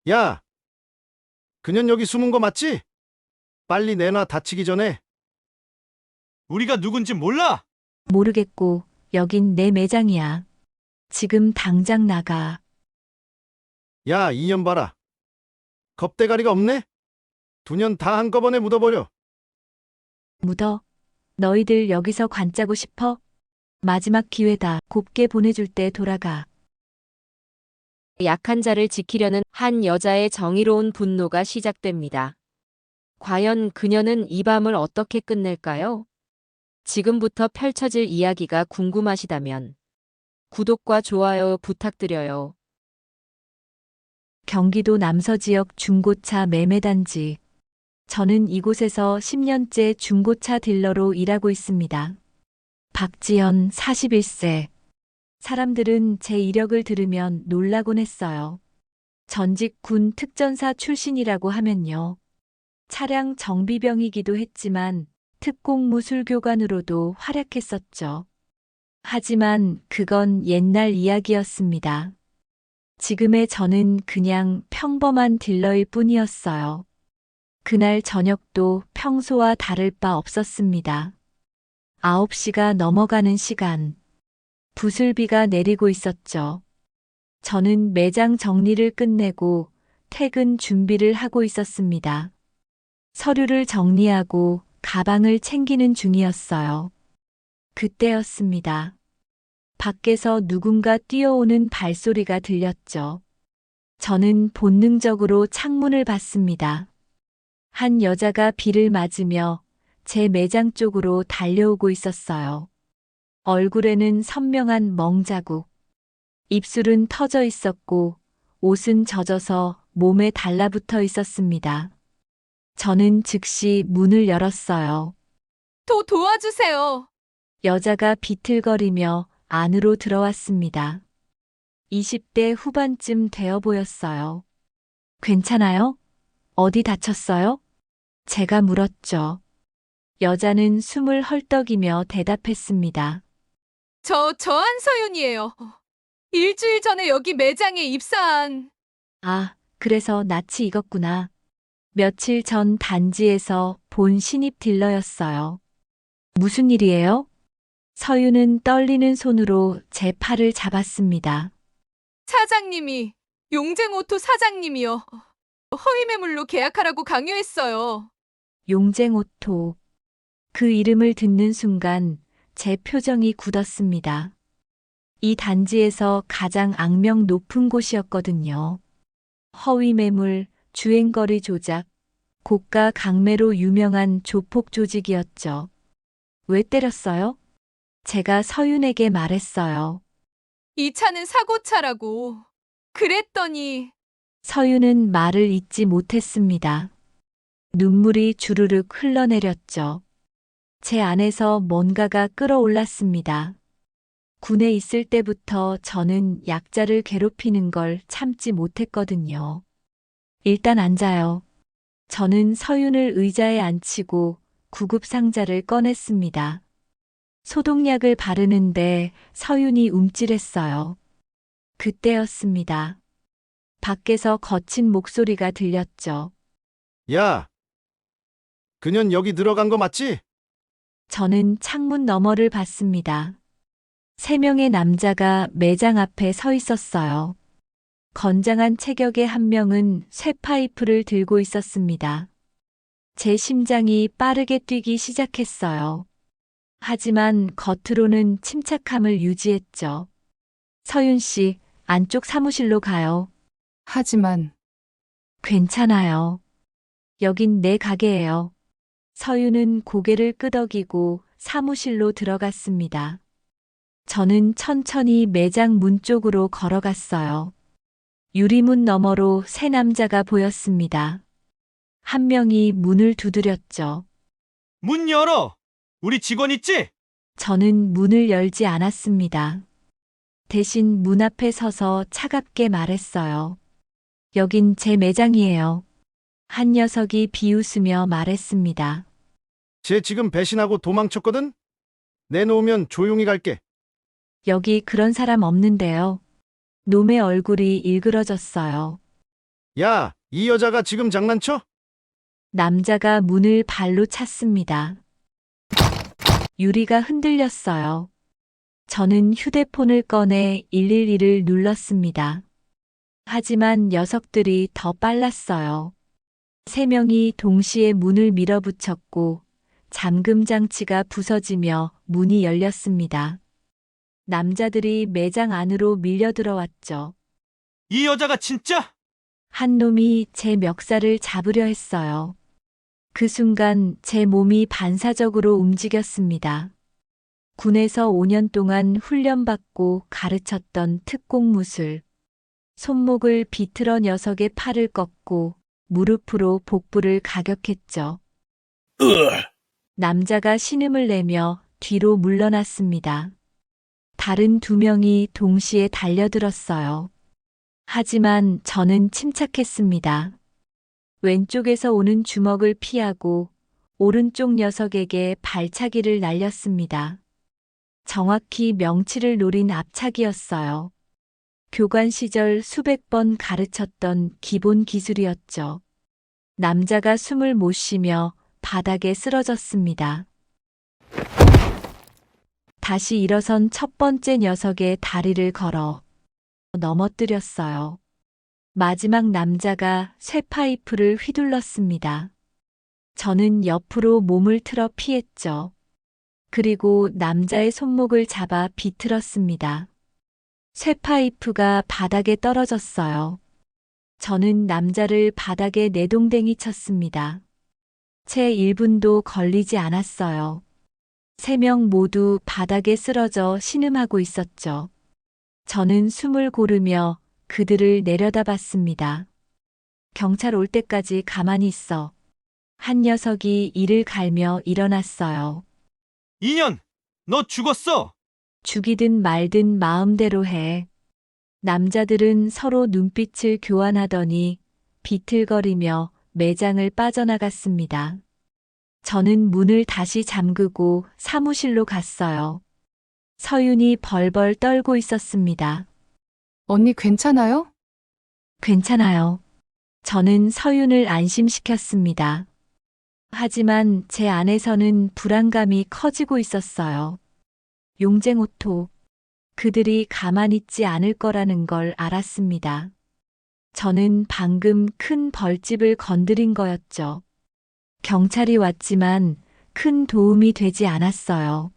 야, 그년 여기 숨은 거 맞지? 빨리 내놔 다치기 전에. 우리가 누군지 몰라! 모르겠고, 여긴 내 매장이야. 지금 당장 나가. 야, 이년 봐라. 겁대가리가 없네? 2년 다 한꺼번에 묻어버려. 묻어. 너희들 여기서 관짜고 싶어? 마지막 기회다. 곱게 보내줄 때 돌아가. 약한 자를 지키려는 한 여자의 정의로운 분노가 시작됩니다. 과연 그녀는 이 밤을 어떻게 끝낼까요? 지금부터 펼쳐질 이야기가 궁금하시다면 구독과 좋아요 부탁드려요. 경기도 남서 지역 중고차 매매단지. 저는 이곳에서 10년째 중고차 딜러로 일하고 있습니다. 박지연 41세. 사람들은 제 이력을 들으면 놀라곤 했어요. 전직 군 특전사 출신이라고 하면요. 차량 정비병이기도 했지만 특공무술교관으로도 활약했었죠. 하지만 그건 옛날 이야기였습니다. 지금의 저는 그냥 평범한 딜러일 뿐이었어요. 그날 저녁도 평소와 다를 바 없었습니다. 9시가 넘어가는 시간. 부슬비가 내리고 있었죠. 저는 매장 정리를 끝내고 퇴근 준비를 하고 있었습니다. 서류를 정리하고 가방을 챙기는 중이었어요. 그때였습니다. 밖에서 누군가 뛰어오는 발소리가 들렸죠. 저는 본능적으로 창문을 봤습니다. 한 여자가 비를 맞으며 제 매장 쪽으로 달려오고 있었어요. 얼굴에는 선명한 멍자국, 입술은 터져 있었고 옷은 젖어서 몸에 달라붙어 있었습니다. 저는 즉시 문을 열었어요. 도와주세요. 여자가 비틀거리며 안으로 들어왔습니다. 20대 후반쯤 되어 보였어요. 괜찮아요? 어디 다쳤어요? 제가 물었죠. 여자는 숨을 헐떡이며 대답했습니다. 저 한서윤이에요. 일주일 전에 여기 매장에 입사한. 아, 그래서 낯이 익었구나. 며칠 전 단지에서 본 신입 딜러였어요. 무슨 일이에요? 서유는 떨리는 손으로 제 팔을 잡았습니다. 사장님이, 용쟁오토 사장님이요. 허위 매물로 계약하라고 강요했어요. 용쟁오토. 그 이름을 듣는 순간 제 표정이 굳었습니다. 이 단지에서 가장 악명 높은 곳이었거든요. 허위 매물, 주행거리 조작, 고가 강매로 유명한 조폭 조직이었죠. 왜 때렸어요? 제가 서윤에게 말했어요. 이 차는 사고차라고. 그랬더니 서윤은 말을 잇지 못했습니다. 눈물이 주르륵 흘러내렸죠. 제 안에서 뭔가가 끓어올랐습니다. 군에 있을 때부터 저는 약자를 괴롭히는 걸 참지 못했거든요. 일단 앉아요. 저는 서윤을 의자에 앉히고 구급 상자를 꺼냈습니다. 소독약을 바르는데 서윤이 움찔했어요. 그때였습니다. 밖에서 거친 목소리가 들렸죠. 야, 그년 여기 들어간 거 맞지? 저는 창문 너머를 봤습니다. 3명의 남자가 매장 앞에 서 있었어요. 건장한 체격의 한 명은 쇠파이프를 들고 있었습니다. 제 심장이 빠르게 뛰기 시작했어요. 하지만 겉으로는 침착함을 유지했죠. 서윤 씨, 안쪽 사무실로 가요. 하지만 괜찮아요. 여긴 내 가게예요. 서윤은 고개를 끄덕이고 사무실로 들어갔습니다. 저는 천천히 매장 문 쪽으로 걸어갔어요. 유리문 너머로 세 남자가 보였습니다. 한 명이 문을 두드렸죠. 문 열어! 우리 직원 있지? 저는 문을 열지 않았습니다. 대신 문 앞에 서서 차갑게 말했어요. 여긴 제 매장이에요. 한 녀석이 비웃으며 말했습니다. 쟤 지금 배신하고 도망쳤거든? 내놓으면 조용히 갈게. 여기 그런 사람 없는데요. 놈의 얼굴이 일그러졌어요. 야, 이 여자가 지금 장난쳐? 남자가 문을 발로 찼습니다. 유리가 흔들렸어요. 저는 휴대폰을 꺼내 112를 눌렀습니다. 하지만 녀석들이 더 빨랐어요. 3명이 동시에 문을 밀어붙였고 잠금 장치가 부서지며 문이 열렸습니다. 남자들이 매장 안으로 밀려 들어왔죠. 이 여자가 진짜? 한 놈이 제 멱살을 잡으려 했어요. 그 순간 제 몸이 반사적으로 움직였습니다. 군에서 5년 동안 훈련받고 가르쳤던 특공무술. 손목을 비틀어 녀석의 팔을 꺾고 무릎으로 복부를 가격했죠. 남자가 신음을 내며 뒤로 물러났습니다. 다른 2명이 동시에 달려들었어요. 하지만 저는 침착했습니다. 왼쪽에서 오는 주먹을 피하고 오른쪽 녀석에게 발차기를 날렸습니다. 정확히 명치를 노린 압착이었어요. 교관 시절 수백 번 가르쳤던 기본 기술이었죠. 남자가 숨을 못 쉬며 바닥에 쓰러졌습니다. 다시 일어선 첫 번째 녀석의 다리를 걸어 넘어뜨렸어요. 마지막 남자가 쇠파이프를 휘둘렀습니다. 저는 옆으로 몸을 틀어 피했죠. 그리고 남자의 손목을 잡아 비틀었습니다. 쇠파이프가 바닥에 떨어졌어요. 저는 남자를 바닥에 내동댕이 쳤습니다. 채 1분도 걸리지 않았어요. 3명 모두 바닥에 쓰러져 신음하고 있었죠. 저는 숨을 고르며 그들을 내려다봤습니다. 경찰 올 때까지 가만히 있어. 한 녀석이 이를 갈며 일어났어요. 인연, 너 죽었어. 죽이든 말든 마음대로 해. 남자들은 서로 눈빛을 교환하더니 비틀거리며 매장을 빠져나갔습니다. 저는 문을 다시 잠그고 사무실로 갔어요. 서윤이 벌벌 떨고 있었습니다. 언니 괜찮아요? 괜찮아요. 저는 서윤을 안심시켰습니다. 하지만 제 안에서는 불안감이 커지고 있었어요. 용쟁오토. 그들이 가만히 있지 않을 거라는 걸 알았습니다. 저는 방금 큰 벌집을 건드린 거였죠. 경찰이 왔지만 큰 도움이 되지 않았어요.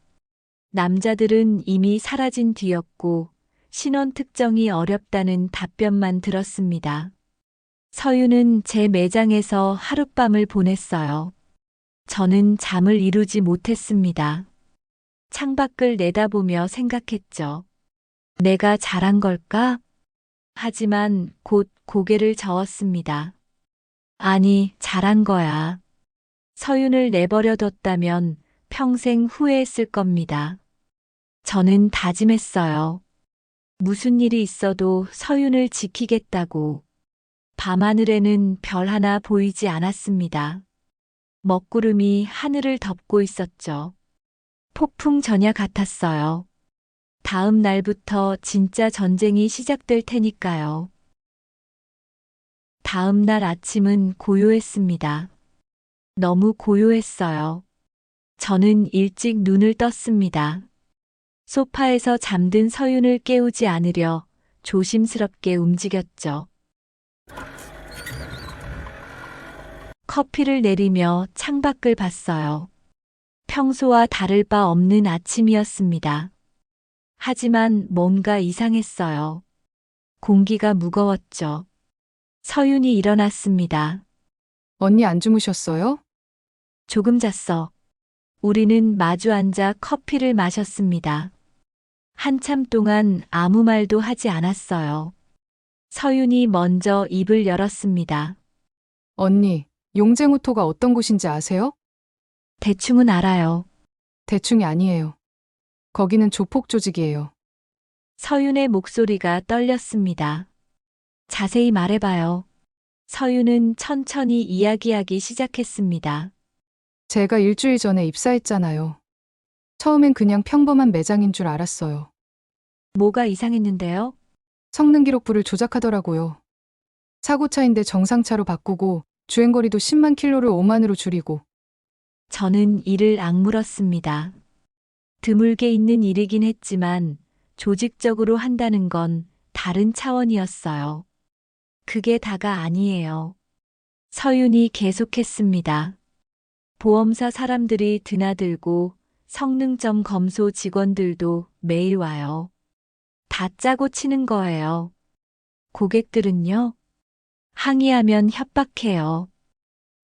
남자들은 이미 사라진 뒤였고 신원 특정이 어렵다는 답변만 들었습니다. 서윤은 제 매장에서 하룻밤을 보냈어요. 저는 잠을 이루지 못했습니다. 창밖을 내다보며 생각했죠. 내가 잘한 걸까? 하지만 곧 고개를 저었습니다. 아니, 잘한 거야. 서윤을 내버려뒀다면 평생 후회했을 겁니다. 저는 다짐했어요. 무슨 일이 있어도 서윤을 지키겠다고. 밤하늘에는 별 하나 보이지 않았습니다. 먹구름이 하늘을 덮고 있었죠. 폭풍 전야 같았어요. 다음 날부터 진짜 전쟁이 시작될 테니까요. 다음 날 아침은 고요했습니다. 너무 고요했어요. 저는 일찍 눈을 떴습니다. 소파에서 잠든 서윤을 깨우지 않으려 조심스럽게 움직였죠. 커피를 내리며 창밖을 봤어요. 평소와 다를 바 없는 아침이었습니다. 하지만 뭔가 이상했어요. 공기가 무거웠죠. 서윤이 일어났습니다. 언니 안 주무셨어요? 조금 잤어. 우리는 마주 앉아 커피를 마셨습니다. 한참 동안 아무 말도 하지 않았어요. 서윤이 먼저 입을 열었습니다. 언니, 용쟁우토가 어떤 곳인지 아세요? 대충은 알아요. 대충이 아니에요. 거기는 조폭 조직이에요. 서윤의 목소리가 떨렸습니다. 자세히 말해봐요. 서윤은 천천히 이야기하기 시작했습니다. 제가 일주일 전에 입사했잖아요. 처음엔 그냥 평범한 매장인 줄 알았어요. 뭐가 이상했는데요? 성능 기록부를 조작하더라고요. 사고차인데 정상차로 바꾸고 주행거리도 10만 킬로를 5만으로 줄이고. 저는 이를 악물었습니다. 드물게 있는 일이긴 했지만 조직적으로 한다는 건 다른 차원이었어요. 그게 다가 아니에요. 서윤이 계속했습니다. 보험사 사람들이 드나들고 성능점 검소 직원들도 매일 와요. 다 짜고 치는 거예요. 고객들은요? 항의하면 협박해요.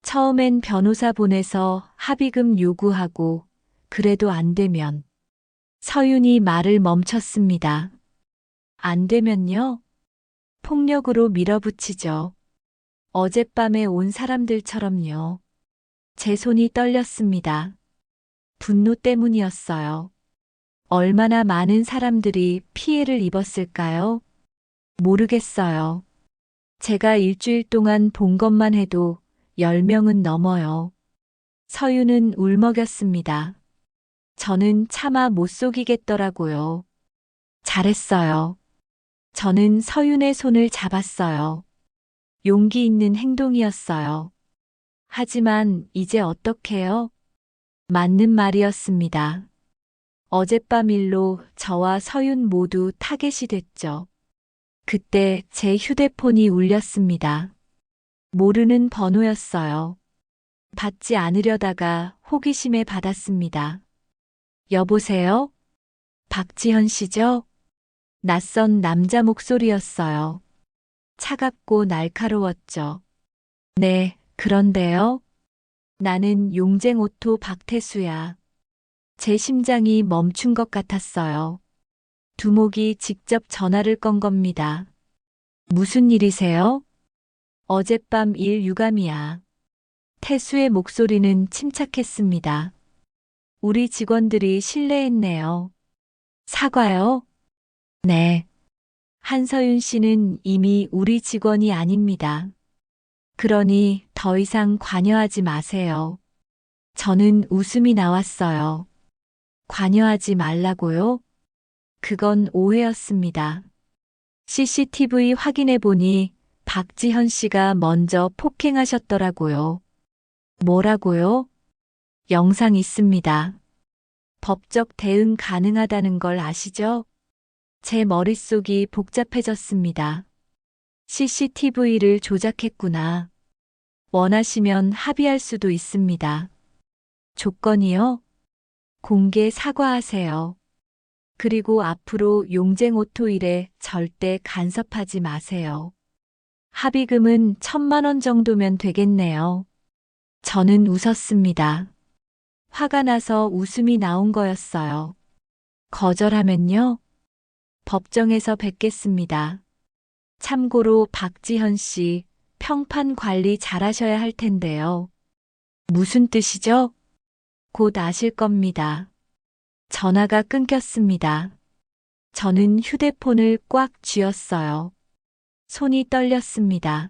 처음엔 변호사 보내서 합의금 요구하고 그래도 안 되면 서윤이 말을 멈췄습니다. 안 되면요? 폭력으로 밀어붙이죠. 어젯밤에 온 사람들처럼요. 제 손이 떨렸습니다. 분노 때문이었어요. 얼마나 많은 사람들이 피해를 입었을까요? 모르겠어요. 제가 일주일 동안 본 것만 해도 10명은 넘어요. 서윤은 울먹였습니다. 저는 차마 못 속이겠더라고요. 잘했어요. 저는 서윤의 손을 잡았어요. 용기 있는 행동이었어요. 하지만 이제 어떡해요? 맞는 말이었습니다. 어젯밤 일로 저와 서윤 모두 타겟이 됐죠. 그때 제 휴대폰이 울렸습니다. 모르는 번호였어요. 받지 않으려다가 호기심에 받았습니다. 여보세요? 박지현 씨죠? 낯선 남자 목소리였어요. 차갑고 날카로웠죠. 네, 그런데요? 나는 용쟁오토 박태수야. 제 심장이 멈춘 것 같았어요. 두목이 직접 전화를 건 겁니다. 무슨 일이세요? 어젯밤 일 유감이야. 태수의 목소리는 침착했습니다. 우리 직원들이 실례했네요. 사과요? 네. 한서윤 씨는 이미 우리 직원이 아닙니다. 그러니 더 이상 관여하지 마세요. 저는 웃음이 나왔어요. 관여하지 말라고요? 그건 오해였습니다. CCTV 확인해 보니 박지현 씨가 먼저 폭행하셨더라고요. 뭐라고요? 영상 있습니다. 법적 대응 가능하다는 걸 아시죠? 제 머릿속이 복잡해졌습니다. CCTV를 조작했구나. 원하시면 합의할 수도 있습니다. 조건이요? 공개 사과하세요. 그리고 앞으로 용쟁오토 일에 절대 간섭하지 마세요. 합의금은 1,000만 원 정도면 되겠네요. 저는 웃었습니다. 화가 나서 웃음이 나온 거였어요. 거절하면요? 법정에서 뵙겠습니다. 참고로 박지현 씨, 평판 관리 잘하셔야 할 텐데요. 무슨 뜻이죠? 곧 아실 겁니다. 전화가 끊겼습니다. 저는 휴대폰을 꽉 쥐었어요. 손이 떨렸습니다.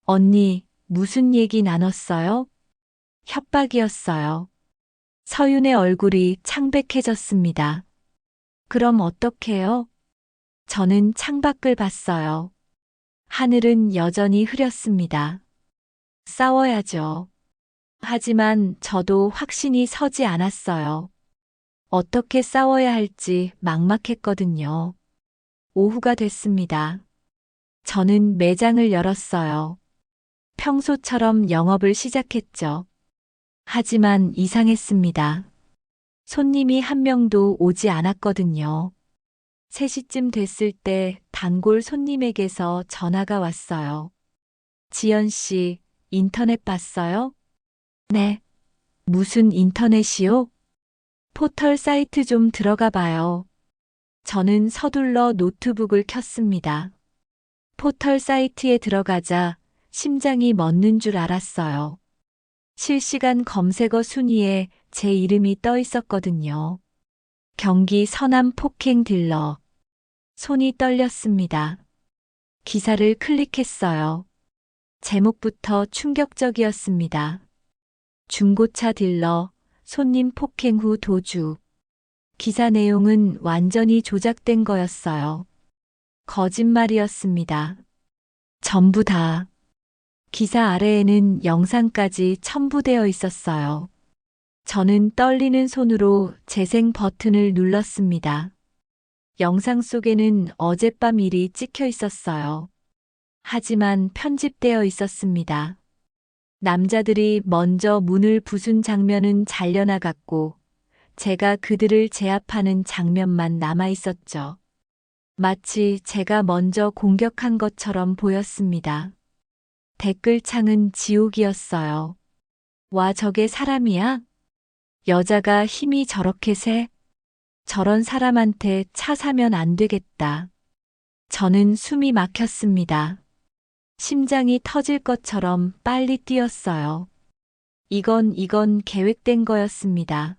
언니, 무슨 얘기 나눴어요? 협박이었어요. 서윤의 얼굴이 창백해졌습니다. 그럼 어떡해요? 저는 창밖을 봤어요. 하늘은 여전히 흐렸습니다. 싸워야죠. 하지만 저도 확신이 서지 않았어요. 어떻게 싸워야 할지 막막했거든요. 오후가 됐습니다. 저는 매장을 열었어요. 평소처럼 영업을 시작했죠. 하지만 이상했습니다. 손님이 한 명도 오지 않았거든요. 3시쯤 됐을 때 단골 손님에게서 전화가 왔어요. 지연 씨, 인터넷 봤어요? 네. 무슨 인터넷이요? 포털 사이트 좀 들어가 봐요. 저는 서둘러 노트북을 켰습니다. 포털 사이트에 들어가자 심장이 멎는 줄 알았어요. 실시간 검색어 순위에 제 이름이 떠 있었거든요. 경기 서남 폭행 딜러. 손이 떨렸습니다. 기사를 클릭했어요. 제목부터 충격적이었습니다. 중고차 딜러, 손님 폭행 후 도주. 기사 내용은 완전히 조작된 거였어요. 거짓말이었습니다. 전부 다. 기사 아래에는 영상까지 첨부되어 있었어요. 저는 떨리는 손으로 재생 버튼을 눌렀습니다. 영상 속에는 어젯밤 일이 찍혀 있었어요. 하지만 편집되어 있었습니다. 남자들이 먼저 문을 부순 장면은 잘려나갔고, 제가 그들을 제압하는 장면만 남아 있었죠. 마치 제가 먼저 공격한 것처럼 보였습니다. 댓글창은 지옥이었어요. 와, 저게 사람이야? 여자가 힘이 저렇게 세? 저런 사람한테 차 사면 안 되겠다. 저는 숨이 막혔습니다. 심장이 터질 것처럼 빨리 뛰었어요. 이건 계획된 거였습니다.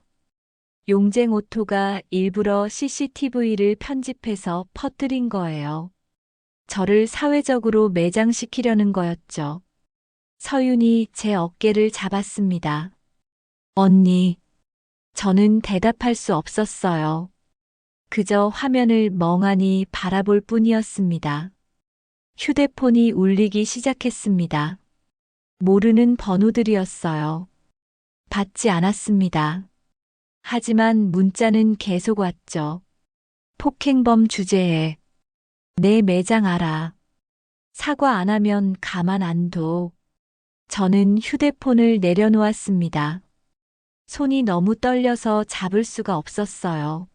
용쟁 오토가 일부러 CCTV를 편집해서 퍼뜨린 거예요. 저를 사회적으로 매장시키려는 거였죠. 서윤이 제 어깨를 잡았습니다. 언니. 저는 대답할 수 없었어요. 그저 화면을 멍하니 바라볼 뿐이었습니다. 휴대폰이 울리기 시작했습니다. 모르는 번호들이었어요. 받지 않았습니다. 하지만 문자는 계속 왔죠. 폭행범 주제에 내 매장 알아. 사과 안 하면 가만 안 둬. 저는 휴대폰을 내려놓았습니다. 손이 너무 떨려서 잡을 수가 없었어요.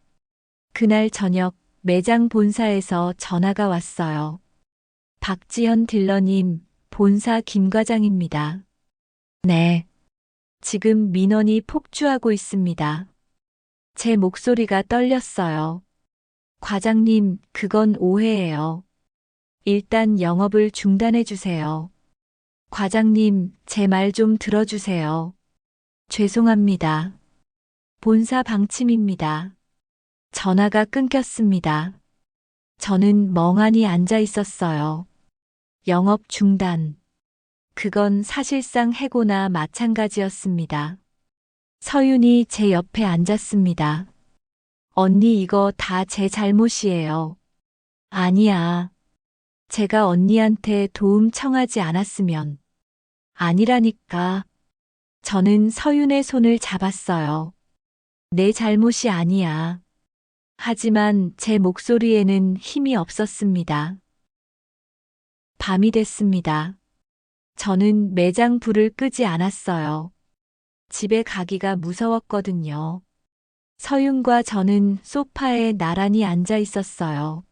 그날 저녁 매장 본사에서 전화가 왔어요. 박지현 딜러님, 본사 김 과장입니다. 네. 지금 민원이 폭주하고 있습니다. 제 목소리가 떨렸어요. 과장님, 그건 오해예요. 일단 영업을 중단해 주세요. 과장님, 제 말 좀 들어주세요. 죄송합니다. 본사 방침입니다. 전화가 끊겼습니다. 저는 멍하니 앉아 있었어요. 영업 중단. 그건 사실상 해고나 마찬가지였습니다. 서윤이 제 옆에 앉았습니다. 언니, 이거 다 제 잘못이에요. 아니야. 제가 언니한테 도움 청하지 않았으면. 아니라니까. 저는 서윤의 손을 잡았어요. 내 잘못이 아니야. 하지만 제 목소리에는 힘이 없었습니다. 밤이 됐습니다. 저는 매장 불을 끄지 않았어요. 집에 가기가 무서웠거든요. 서윤과 저는 소파에 나란히 앉아 있었어요.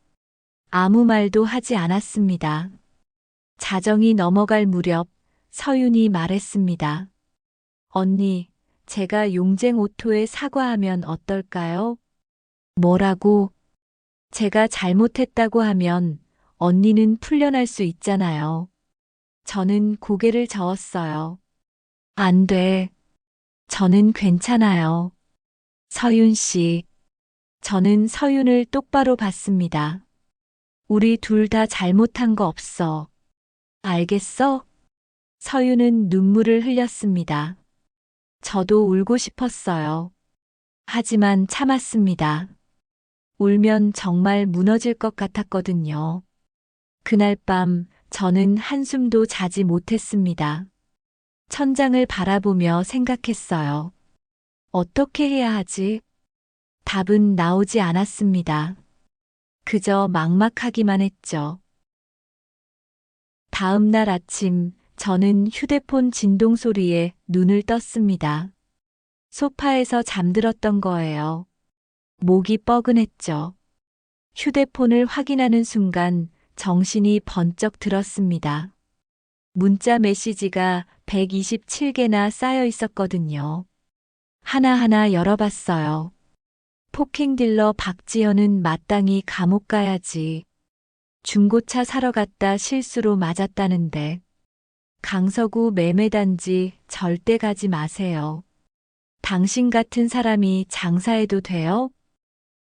아무 말도 하지 않았습니다. 자정이 넘어갈 무렵 서윤이 말했습니다. 언니, 제가 용쟁 오토에 사과하면 어떨까요? 뭐라고? 제가 잘못했다고 하면 언니는 풀려날 수 있잖아요. 저는 고개를 저었어요. 안 돼. 저는 괜찮아요. 서윤 씨. 저는 서윤을 똑바로 봤습니다. 우리 둘 다 잘못한 거 없어. 알겠어? 서윤은 눈물을 흘렸습니다. 저도 울고 싶었어요. 하지만 참았습니다. 울면 정말 무너질 것 같았거든요. 그날 밤 저는 한숨도 자지 못했습니다. 천장을 바라보며 생각했어요. 어떻게 해야 하지? 답은 나오지 않았습니다. 그저 막막하기만 했죠. 다음 날 아침 저는 휴대폰 진동 소리에 눈을 떴습니다. 소파에서 잠들었던 거예요. 목이 뻐근했죠. 휴대폰을 확인하는 순간 정신이 번쩍 들었습니다. 문자 메시지가 127개나 쌓여 있었거든요. 하나하나 열어봤어요. 폭행 딜러 박지현은 마땅히 감옥 가야지. 중고차 사러 갔다 실수로 맞았다는데. 강서구 매매단지 절대 가지 마세요. 당신 같은 사람이 장사해도 돼요?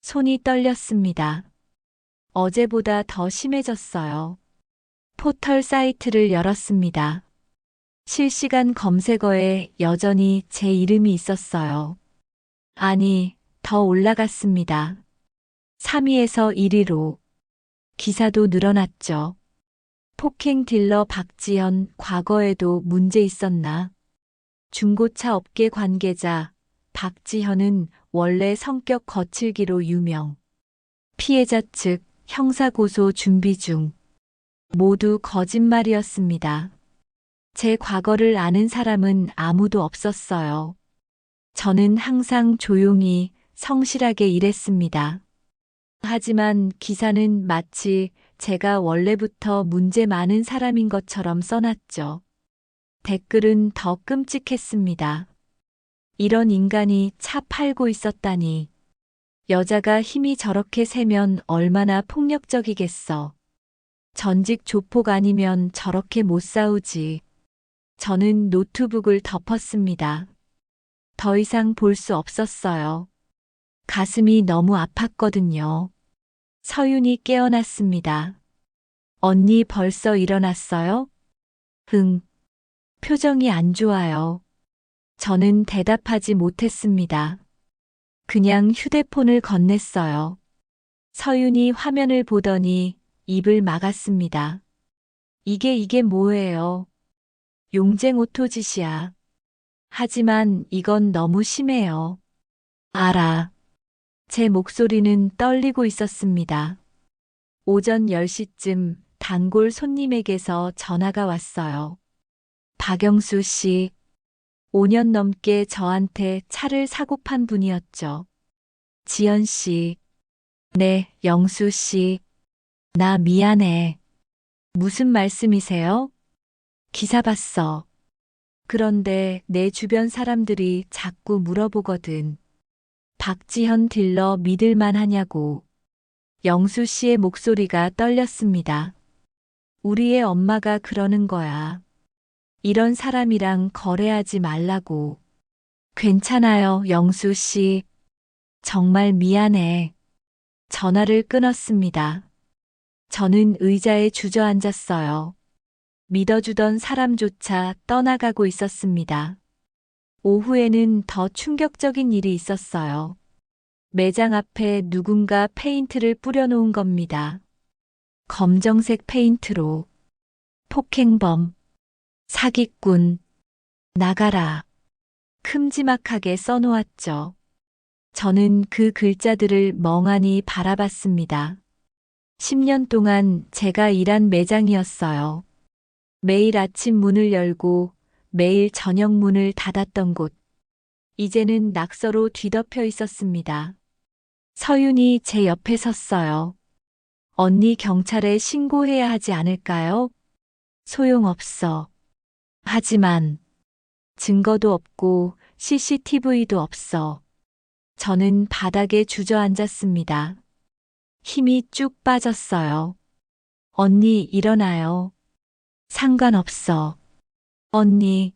손이 떨렸습니다. 어제보다 더 심해졌어요. 포털 사이트를 열었습니다. 실시간 검색어에 여전히 제 이름이 있었어요. 아니, 더 올라갔습니다. 3위에서 1위로. 기사도 늘어났죠. 폭행 딜러 박지현 과거에도 문제 있었나? 중고차 업계 관계자 박지현은 원래 성격 거칠기로 유명. 피해자 측 형사고소 준비 중. 모두 거짓말이었습니다. 제 과거를 아는 사람은 아무도 없었어요. 저는 항상 조용히 성실하게 일했습니다. 하지만 기사는 마치 제가 원래부터 문제 많은 사람인 것처럼 써놨죠. 댓글은 더 끔찍했습니다. 이런 인간이 차 팔고 있었다니. 여자가 힘이 저렇게 세면 얼마나 폭력적이겠어. 전직 조폭 아니면 저렇게 못 싸우지. 저는 노트북을 덮었습니다. 더 이상 볼 수 없었어요. 가슴이 너무 아팠거든요. 서윤이 깨어났습니다. 언니 벌써 일어났어요? 응. 표정이 안 좋아요. 저는 대답하지 못했습니다. 그냥 휴대폰을 건넸어요. 서윤이 화면을 보더니 입을 막았습니다. 이게 뭐예요? 용쟁 오토 짓이야. 하지만 이건 너무 심해요. 알아. 제 목소리는 떨리고 있었습니다. 오전 10시쯤 단골 손님에게서 전화가 왔어요. 박영수 씨, 5년 넘게 저한테 차를 사고 판 분이었죠. 지연 씨. 네, 영수 씨. 나 미안해. 무슨 말씀이세요? 기사 봤어. 그런데 내 주변 사람들이 자꾸 물어보거든. 박지현 딜러 믿을만 하냐고. 영수 씨의 목소리가 떨렸습니다. 우리의 엄마가 그러는 거야. 이런 사람이랑 거래하지 말라고. 괜찮아요, 영수 씨. 정말 미안해. 전화를 끊었습니다. 저는 의자에 주저앉았어요. 믿어주던 사람조차 떠나가고 있었습니다. 오후에는 더 충격적인 일이 있었어요. 매장 앞에 누군가 페인트를 뿌려놓은 겁니다. 검정색 페인트로. 폭행범. 사기꾼. 나가라. 큼지막하게 써놓았죠. 저는 그 글자들을 멍하니 바라봤습니다. 10년 동안 제가 일한 매장이었어요. 매일 아침 문을 열고 매일 저녁 문을 닫았던 곳. 이제는 낙서로 뒤덮여 있었습니다. 서윤이 제 옆에 섰어요. 언니 경찰에 신고해야 하지 않을까요? 소용없어. 하지만 증거도 없고 CCTV도 없어. 저는 바닥에 주저앉았습니다. 힘이 쭉 빠졌어요. 언니 일어나요. 상관없어. 언니.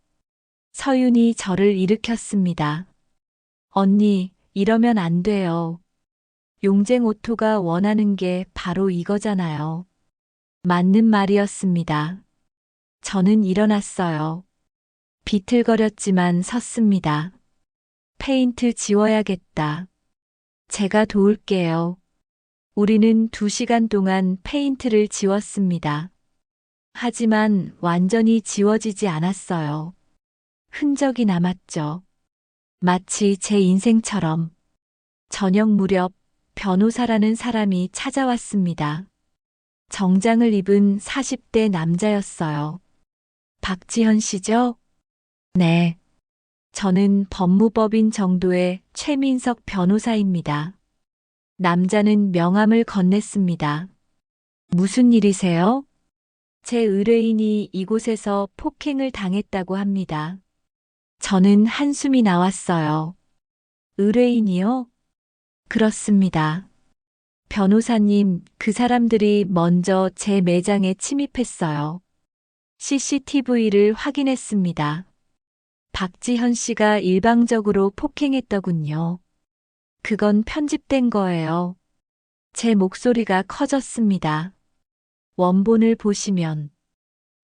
서윤이 저를 일으켰습니다. 언니, 이러면 안 돼요. 용쟁 오토가 원하는 게 바로 이거잖아요. 맞는 말이었습니다. 저는 일어났어요. 비틀거렸지만 섰습니다. 페인트 지워야겠다. 제가 도울게요. 우리는 2시간 동안 페인트를 지웠습니다. 하지만 완전히 지워지지 않았어요. 흔적이 남았죠. 마치 제 인생처럼. 저녁 무렵 변호사라는 사람이 찾아왔습니다. 정장을 입은 40대 남자였어요. 박지현 씨죠? 네. 저는 법무법인 정도의 최민석 변호사입니다. 남자는 명함을 건넸습니다. 무슨 일이세요? 제 의뢰인이 이곳에서 폭행을 당했다고 합니다. 저는 한숨이 나왔어요. 의뢰인이요? 그렇습니다. 변호사님, 그 사람들이 먼저 제 매장에 침입했어요. CCTV를 확인했습니다. 박지현 씨가 일방적으로 폭행했더군요. 그건 편집된 거예요. 제 목소리가 커졌습니다. 원본을 보시면.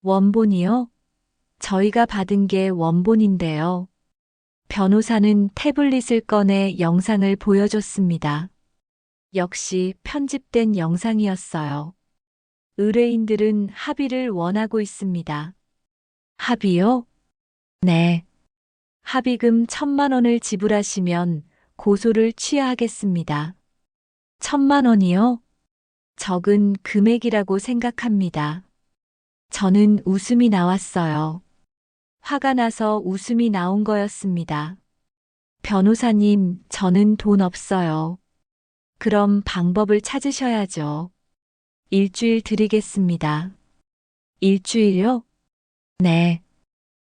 원본이요? 저희가 받은 게 원본인데요. 변호사는 태블릿을 꺼내 영상을 보여줬습니다. 역시 편집된 영상이었어요. 의뢰인들은 합의를 원하고 있습니다. 합의요? 네. 합의금 1,000만 원을 지불하시면 고소를 취하하겠습니다. 1,000만 원이요? 적은 금액이라고 생각합니다. 저는 웃음이 나왔어요. 화가 나서 웃음이 나온 거였습니다. 변호사님, 저는 돈 없어요. 그럼 방법을 찾으셔야죠. 일주일 드리겠습니다. 일주일요? 네.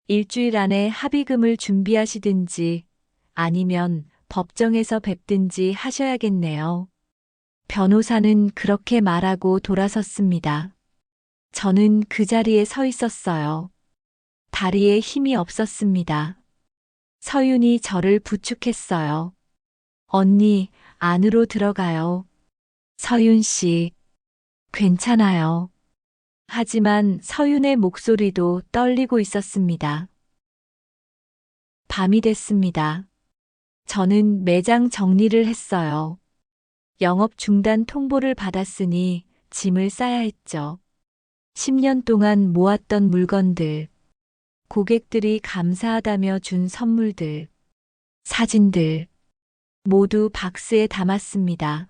일주일 안에 합의금을 준비하시든지 아니면 법정에서 뵙든지 하셔야겠네요. 변호사는 그렇게 말하고 돌아섰습니다. 저는 그 자리에 서 있었어요. 다리에 힘이 없었습니다. 서윤이 저를 부축했어요. 언니, 안으로 들어가요. 서윤 씨, 괜찮아요. 하지만 서윤의 목소리도 떨리고 있었습니다. 밤이 됐습니다. 저는 매장 정리를 했어요. 영업 중단 통보를 받았으니 짐을 싸야 했죠. 10년 동안 모았던 물건들, 고객들이 감사하다며 준 선물들, 사진들, 모두 박스에 담았습니다.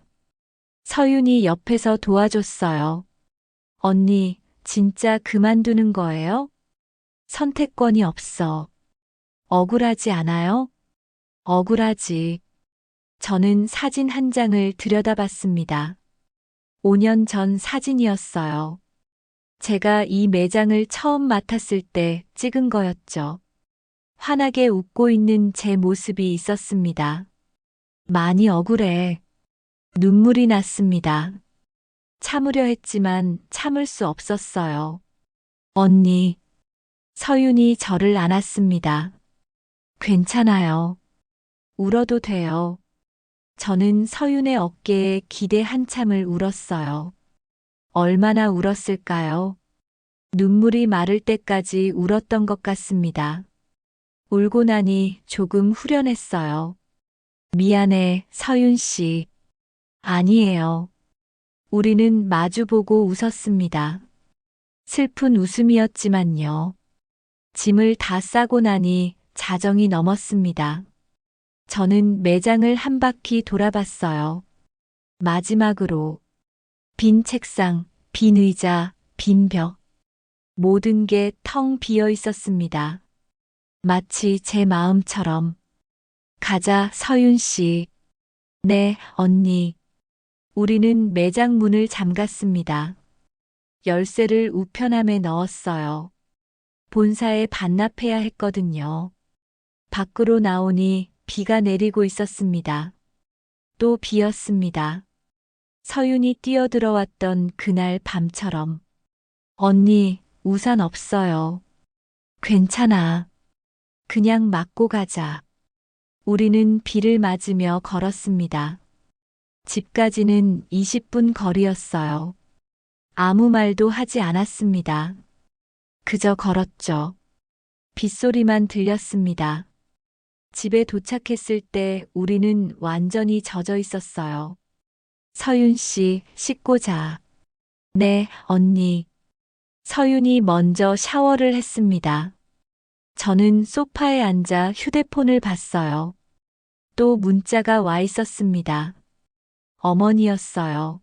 서윤이 옆에서 도와줬어요. 언니, 진짜 그만두는 거예요? 선택권이 없어. 억울하지 않아요? 억울하지. 저는 사진 한 장을 들여다봤습니다. 5년 전 사진이었어요. 제가 이 매장을 처음 맡았을 때 찍은 거였죠. 환하게 웃고 있는 제 모습이 있었습니다. 많이 억울해. 눈물이 났습니다. 참으려 했지만 참을 수 없었어요. 언니. 서윤이 저를 안았습니다. 괜찮아요. 울어도 돼요. 저는 서윤의 어깨에 기대 한참을 울었어요. 얼마나 울었을까요? 눈물이 마를 때까지 울었던 것 같습니다. 울고 나니 조금 후련했어요. 미안해, 서윤 씨. 아니에요. 우리는 마주보고 웃었습니다. 슬픈 웃음이었지만요. 짐을 다 싸고 나니 자정이 넘었습니다. 저는 매장을 한 바퀴 돌아봤어요. 마지막으로 빈 책상, 빈 의자, 빈 벽. 모든 게 텅 비어 있었습니다. 마치 제 마음처럼. 가자, 서윤 씨. 네, 언니. 우리는 매장 문을 잠갔습니다. 열쇠를 우편함에 넣었어요. 본사에 반납해야 했거든요. 밖으로 나오니 비가 내리고 있었습니다. 또 비였습니다. 서윤이 뛰어들어왔던 그날 밤처럼. 언니, 우산 없어요. 괜찮아. 그냥 맞고 가자. 우리는 비를 맞으며 걸었습니다. 집까지는 20분 거리였어요. 아무 말도 하지 않았습니다. 그저 걸었죠. 빗소리만 들렸습니다. 집에 도착했을 때 우리는 완전히 젖어 있었어요. 서윤 씨, 씻고 자. 네, 언니. 서윤이 먼저 샤워를 했습니다. 저는 소파에 앉아 휴대폰을 봤어요. 또 문자가 와 있었습니다. 어머니였어요.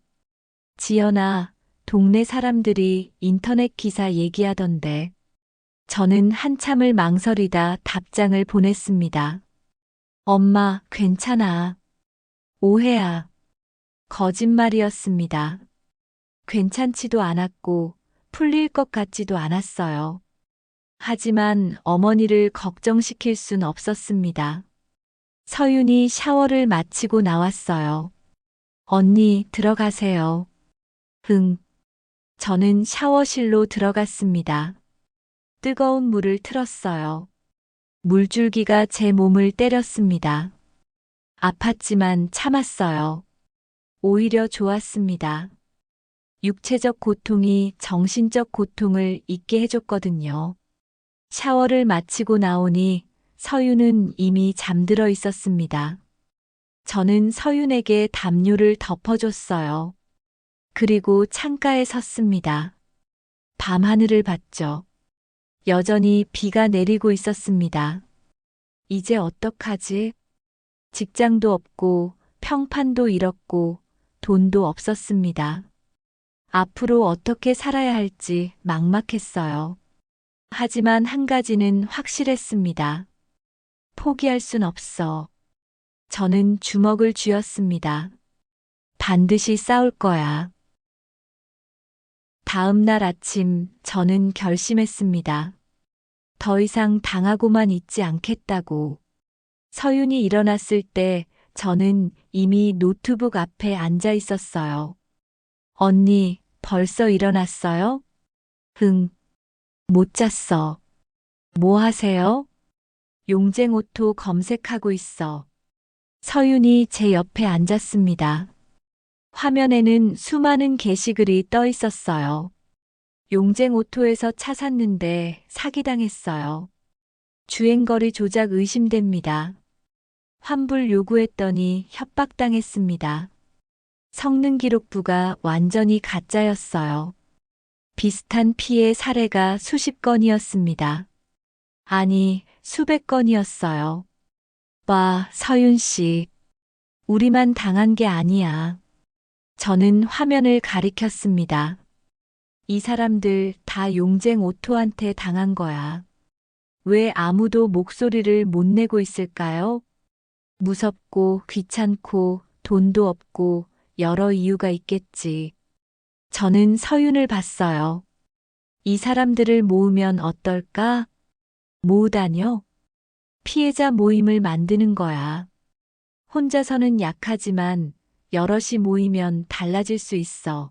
지연아, 동네 사람들이 인터넷 기사 얘기하던데. 저는 한참을 망설이다 답장을 보냈습니다. 엄마, 괜찮아. 오해야. 거짓말이었습니다. 괜찮지도 않았고 풀릴 것 같지도 않았어요. 하지만 어머니를 걱정시킬 순 없었습니다. 서윤이 샤워를 마치고 나왔어요. 언니, 들어가세요. 응. 저는 샤워실로 들어갔습니다. 뜨거운 물을 틀었어요. 물줄기가 제 몸을 때렸습니다. 아팠지만 참았어요. 오히려 좋았습니다. 육체적 고통이 정신적 고통을 잊게 해줬거든요. 샤워를 마치고 나오니 서윤은 이미 잠들어 있었습니다. 저는 서윤에게 담요를 덮어줬어요. 그리고 창가에 섰습니다. 밤하늘을 봤죠. 여전히 비가 내리고 있었습니다. 이제 어떡하지? 직장도 없고 평판도 잃었고 돈도 없었습니다. 앞으로 어떻게 살아야 할지 막막했어요. 하지만 한 가지는 확실했습니다. 포기할 순 없어. 저는 주먹을 쥐었습니다. 반드시 싸울 거야. 다음 날 아침 저는 결심했습니다. 더 이상 당하고만 있지 않겠다고. 서윤이 일어났을 때 저는 이미 노트북 앞에 앉아 있었어요. 언니, 벌써 일어났어요? 응. 못 잤어. 뭐 하세요? 용쟁오토 검색하고 있어. 서윤이 제 옆에 앉았습니다. 화면에는 수많은 게시글이 떠 있었어요. 용쟁오토에서 차 샀는데 사기당했어요. 주행거리 조작 의심됩니다. 환불 요구했더니 협박당했습니다. 성능기록부가 완전히 가짜였어요. 비슷한 피해 사례가 수십 건이었습니다. 아니, 수백 건이었어요. 와, 서윤 씨. 우리만 당한 게 아니야. 저는 화면을 가리켰습니다. 이 사람들 다 용쟁 오토한테 당한 거야. 왜 아무도 목소리를 못 내고 있을까요? 무섭고 귀찮고 돈도 없고 여러 이유가 있겠지. 저는 서윤을 봤어요. 이 사람들을 모으면 어떨까? 모으다뇨? 피해자 모임을 만드는 거야. 혼자서는 약하지만 여럿이 모이면 달라질 수 있어.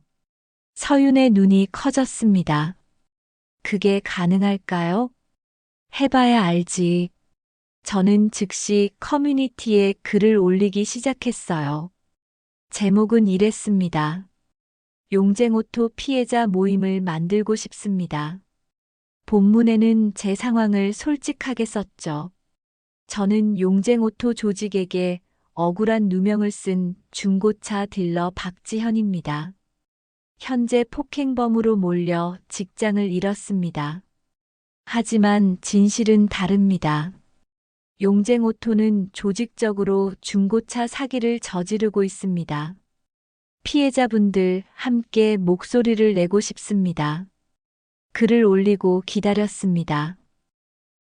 서윤의 눈이 커졌습니다. 그게 가능할까요? 해봐야 알지. 저는 즉시 커뮤니티에 글을 올리기 시작했어요. 제목은 이랬습니다. 용쟁오토 피해자 모임을 만들고 싶습니다. 본문에는 제 상황을 솔직하게 썼죠. 저는 용쟁오토 조직에게 억울한 누명을 쓴 중고차 딜러 박지현입니다. 현재 폭행범으로 몰려 직장을 잃었습니다. 하지만 진실은 다릅니다. 용쟁오토는 조직적으로 중고차 사기를 저지르고 있습니다. 피해자분들 함께 목소리를 내고 싶습니다. 글을 올리고 기다렸습니다.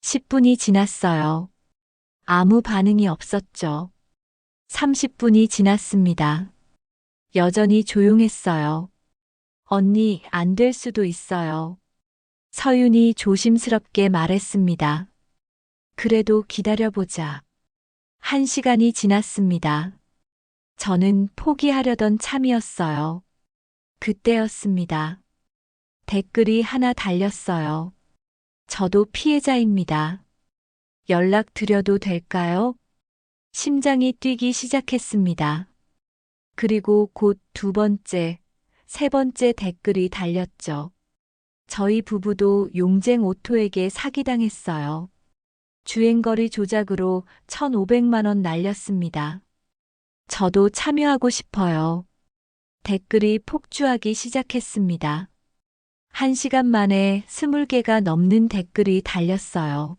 10분이 지났어요. 아무 반응이 없었죠. 30분이 지났습니다. 여전히 조용했어요. 언니, 안 될 수도 있어요. 서윤이 조심스럽게 말했습니다. 그래도 기다려보자. 1시간이 지났습니다. 저는 포기하려던 참이었어요. 그때였습니다. 댓글이 하나 달렸어요. 저도 피해자입니다. 연락드려도 될까요? 심장이 뛰기 시작했습니다. 그리고 곧 두 번째, 세 번째 댓글이 달렸죠. 저희 부부도 용쟁 오토에게 사기당했어요. 주행거리 조작으로 1,500만 원 날렸습니다. 저도 참여하고 싶어요. 댓글이 폭주하기 시작했습니다. 1시간 만에 20개가 넘는 댓글이 달렸어요.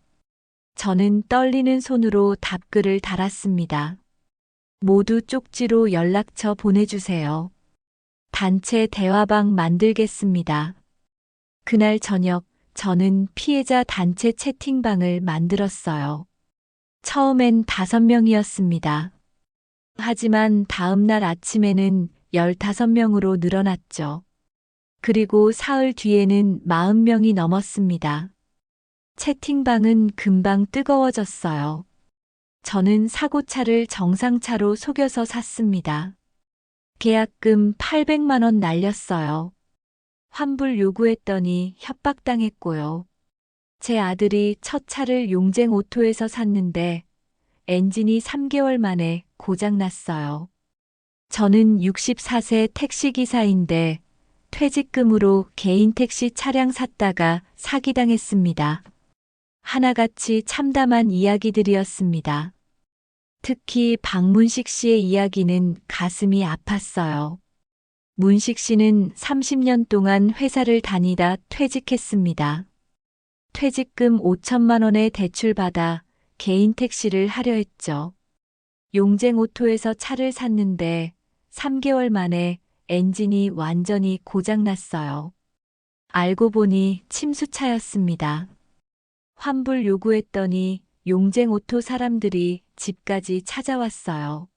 저는 떨리는 손으로 답글을 달았습니다. 모두 쪽지로 연락처 보내주세요. 단체 대화방 만들겠습니다. 그날 저녁 저는 피해자 단체 채팅방을 만들었어요. 처음엔 5명이었습니다. 하지만 다음 날 아침에는 15명으로 늘어났죠. 그리고 사흘 뒤에는 40명이 넘었습니다. 채팅방은 금방 뜨거워졌어요. 저는 사고차를 정상차로 속여서 샀습니다. 계약금 800만 원 날렸어요. 환불 요구했더니 협박당했고요. 제 아들이 첫 차를 용쟁 오토에서 샀는데 엔진이 3개월 만에 고장났어요. 저는 64세 택시기사인데 퇴직금으로 개인 택시 차량 샀다가 사기당했습니다. 하나같이 참담한 이야기들이었습니다. 특히 박문식 씨의 이야기는 가슴이 아팠어요. 문식 씨는 30년 동안 회사를 다니다 퇴직했습니다. 퇴직금 5천만 원의 대출받아 개인 택시를 하려 했죠. 용쟁 오토에서 차를 샀는데 3개월 만에 엔진이 완전히 고장났어요. 알고 보니 침수차였습니다. 환불 요구했더니 용쟁 오토 사람들이 집까지 찾아왔어요.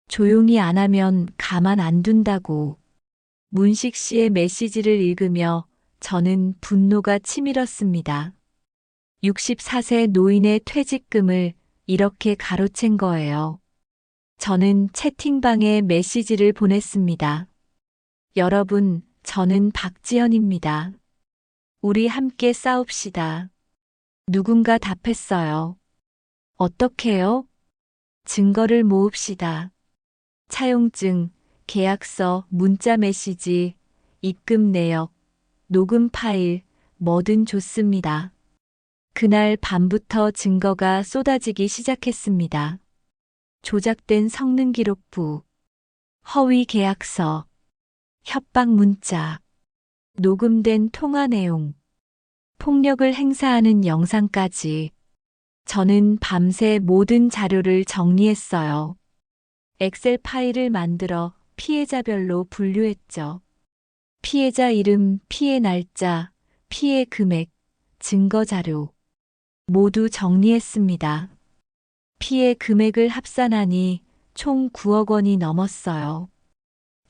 조용히 안 하면 가만 안 둔다고. 문식 씨의 메시지를 읽으며 저는 분노가 치밀었습니다. 64세 노인의 퇴직금을 이렇게 가로챈 거예요. 저는 채팅방에 메시지를 보냈습니다. 여러분, 저는 박지연입니다. 우리 함께 싸웁시다. 누군가 답했어요. 어떻게요? 증거를 모읍시다. 차용증, 계약서, 문자 메시지, 입금 내역, 녹음 파일, 뭐든 좋습니다. 그날 밤부터 증거가 쏟아지기 시작했습니다. 조작된 성능 기록부, 허위 계약서, 협박 문자, 녹음된 통화 내용, 폭력을 행사하는 영상까지. 저는 밤새 모든 자료를 정리했어요. 엑셀 파일을 만들어 피해자별로 분류했죠. 피해자 이름, 피해 날짜, 피해 금액, 증거 자료 모두 정리했습니다. 피해 금액을 합산하니 총 9억 원이 넘었어요.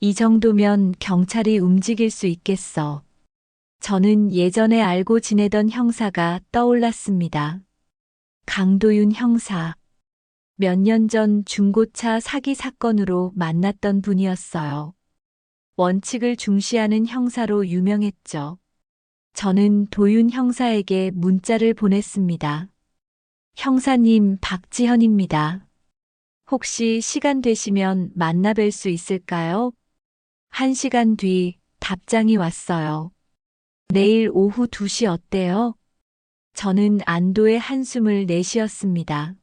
이 정도면 경찰이 움직일 수 있겠어. 저는 예전에 알고 지내던 형사가 떠올랐습니다. 강도윤 형사. 몇 년 전 중고차 사기 사건으로 만났던 분이었어요. 원칙을 중시하는 형사로 유명했죠. 저는 도윤 형사에게 문자를 보냈습니다. 형사님, 박지현입니다. 혹시 시간 되시면 만나 뵐 수 있을까요? 1시간 뒤 답장이 왔어요. 내일 오후 2시 어때요? 저는 안도의 한숨을 내쉬었습니다.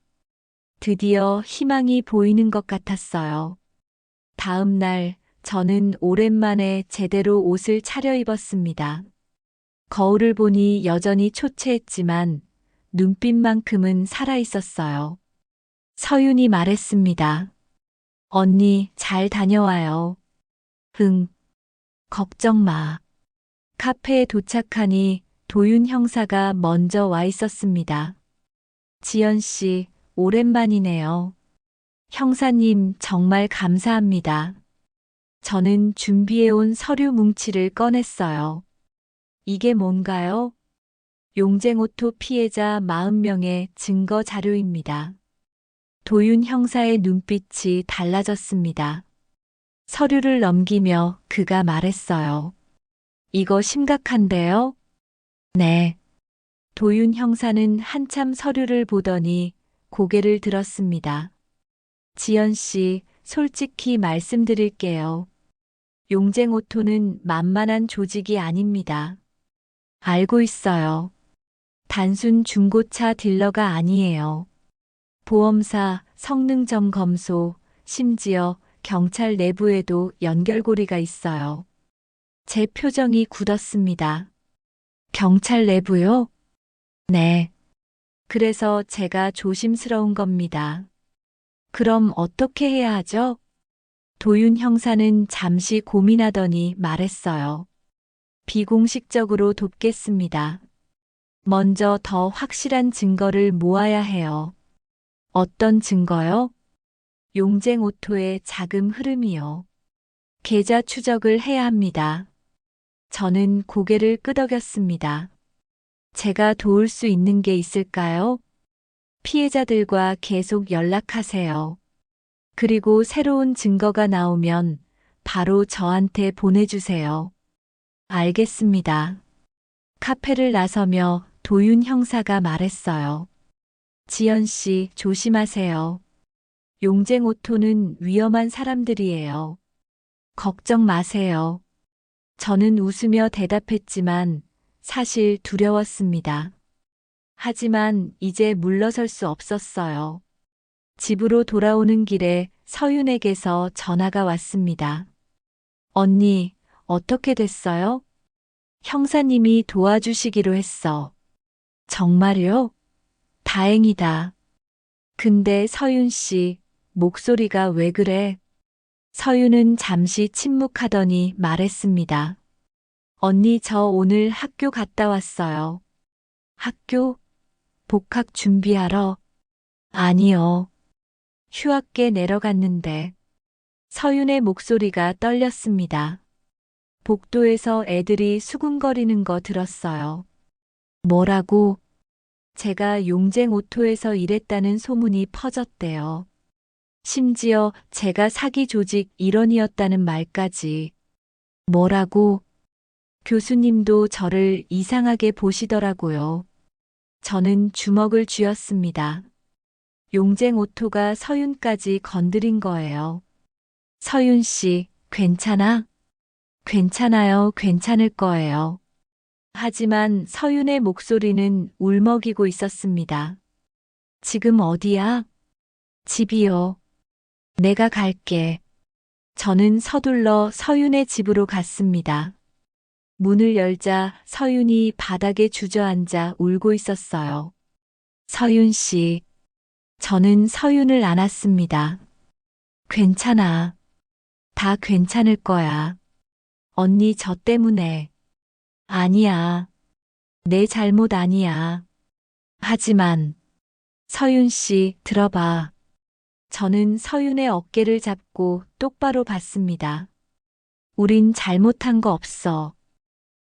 드디어 희망이 보이는 것 같았어요. 다음 날 저는 오랜만에 제대로 옷을 차려입었습니다. 거울을 보니 여전히 초췌했지만 눈빛만큼은 살아있었어요. 서윤이 말했습니다. 언니, 잘 다녀와요. 응. 걱정 마. 카페에 도착하니 도윤 형사가 먼저 와 있었습니다. 지연 씨, 오랜만이네요. 형사님, 정말 감사합니다. 저는 준비해온 서류 뭉치를 꺼냈어요. 이게 뭔가요? 용쟁오토 피해자 40명의 증거 자료입니다. 도윤 형사의 눈빛이 달라졌습니다. 서류를 넘기며 그가 말했어요. 이거 심각한데요? 네. 도윤 형사는 한참 서류를 보더니 고개를 들었습니다. 지연 씨, 솔직히 말씀드릴게요. 용쟁오토는 만만한 조직이 아닙니다. 알고 있어요. 단순 중고차 딜러가 아니에요. 보험사, 성능점검소, 심지어 경찰 내부에도 연결고리가 있어요. 제 표정이 굳었습니다. 경찰 내부요? 네. 그래서 제가 조심스러운 겁니다. 그럼 어떻게 해야 하죠? 도윤 형사는 잠시 고민하더니 말했어요. 비공식적으로 돕겠습니다. 먼저 더 확실한 증거를 모아야 해요. 어떤 증거요? 용쟁오토의 자금 흐름이요. 계좌 추적을 해야 합니다. 저는 고개를 끄덕였습니다. 제가 도울 수 있는 게 있을까요? 피해자들과 계속 연락하세요. 그리고 새로운 증거가 나오면 바로 저한테 보내주세요. 알겠습니다. 카페를 나서며 도윤 형사가 말했어요. 지연 씨, 조심하세요. 용쟁오토는 위험한 사람들이에요. 걱정 마세요. 저는 웃으며 대답했지만 사실 두려웠습니다. 하지만 이제 물러설 수 없었어요. 집으로 돌아오는 길에 서윤에게서 전화가 왔습니다. 언니, 어떻게 됐어요? 형사님이 도와주시기로 했어. 정말요? 다행이다. 근데 서윤 씨, 목소리가 왜 그래? 서윤은 잠시 침묵하더니 말했습니다. 언니, 저 오늘 학교 갔다 왔어요. 학교? 복학 준비하러? 아니요. 휴학계 내러 갔는데. 서윤의 목소리가 떨렸습니다. 복도에서 애들이 수군거리는 거 들었어요. 뭐라고? 제가 용쟁 오토에서 일했다는 소문이 퍼졌대요. 심지어 제가 사기 조직 일원이었다는 말까지. 뭐라고? 교수님도 저를 이상하게 보시더라고요. 저는 주먹을 쥐었습니다. 용쟁 오토가 서윤까지 건드린 거예요. 서윤 씨, 괜찮아? 괜찮아요, 괜찮을 거예요. 하지만 서윤의 목소리는 울먹이고 있었습니다. 지금 어디야? 집이요. 내가 갈게. 저는 서둘러 서윤의 집으로 갔습니다. 문을 열자 서윤이 바닥에 주저앉아 울고 있었어요. 서윤 씨. 저는 서윤을 안았습니다. 괜찮아. 다 괜찮을 거야. 언니 저 때문에. 아니야. 내 잘못 아니야. 하지만 서윤 씨, 들어봐. 저는 서윤의 어깨를 잡고 똑바로 봤습니다. 우린 잘못한 거 없어.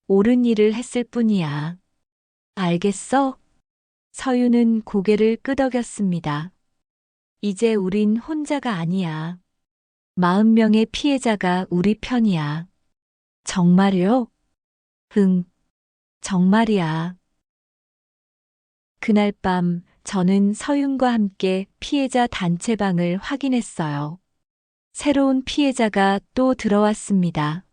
옳은 일을 했을 뿐이야. 알겠어? 서윤은 고개를 끄덕였습니다. 이제 우린 혼자가 아니야. 40명의 피해자가 우리 편이야. 정말요? 응, 정말이야. 그날 밤 저는 서윤과 함께 피해자 단체방을 확인했어요. 새로운 피해자가 또 들어왔습니다.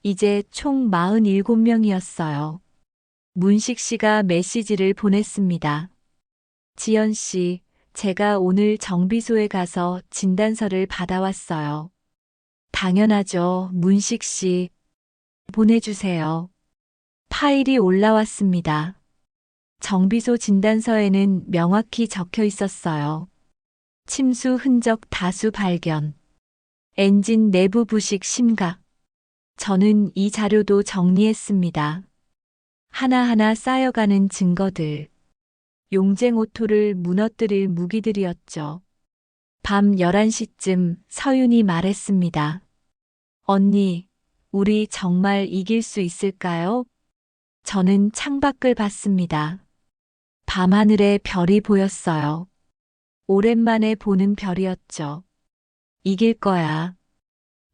이제 총 47명이었어요. 문식 씨가 메시지를 보냈습니다. 지연 씨, 제가 오늘 정비소에 가서 진단서를 받아왔어요. 당연하죠, 문식 씨. 보내주세요. 파일이 올라왔습니다. 정비소 진단서에는 명확히 적혀 있었어요. 침수 흔적 다수 발견. 엔진 내부 부식 심각. 저는 이 자료도 정리했습니다. 하나하나 쌓여가는 증거들. 용쟁 오토를 무너뜨릴 무기들이었죠. 밤 11시쯤 서윤이 말했습니다. 언니, 우리 정말 이길 수 있을까요? 저는 창밖을 봤습니다. 밤하늘에 별이 보였어요. 오랜만에 보는 별이었죠. 이길 거야.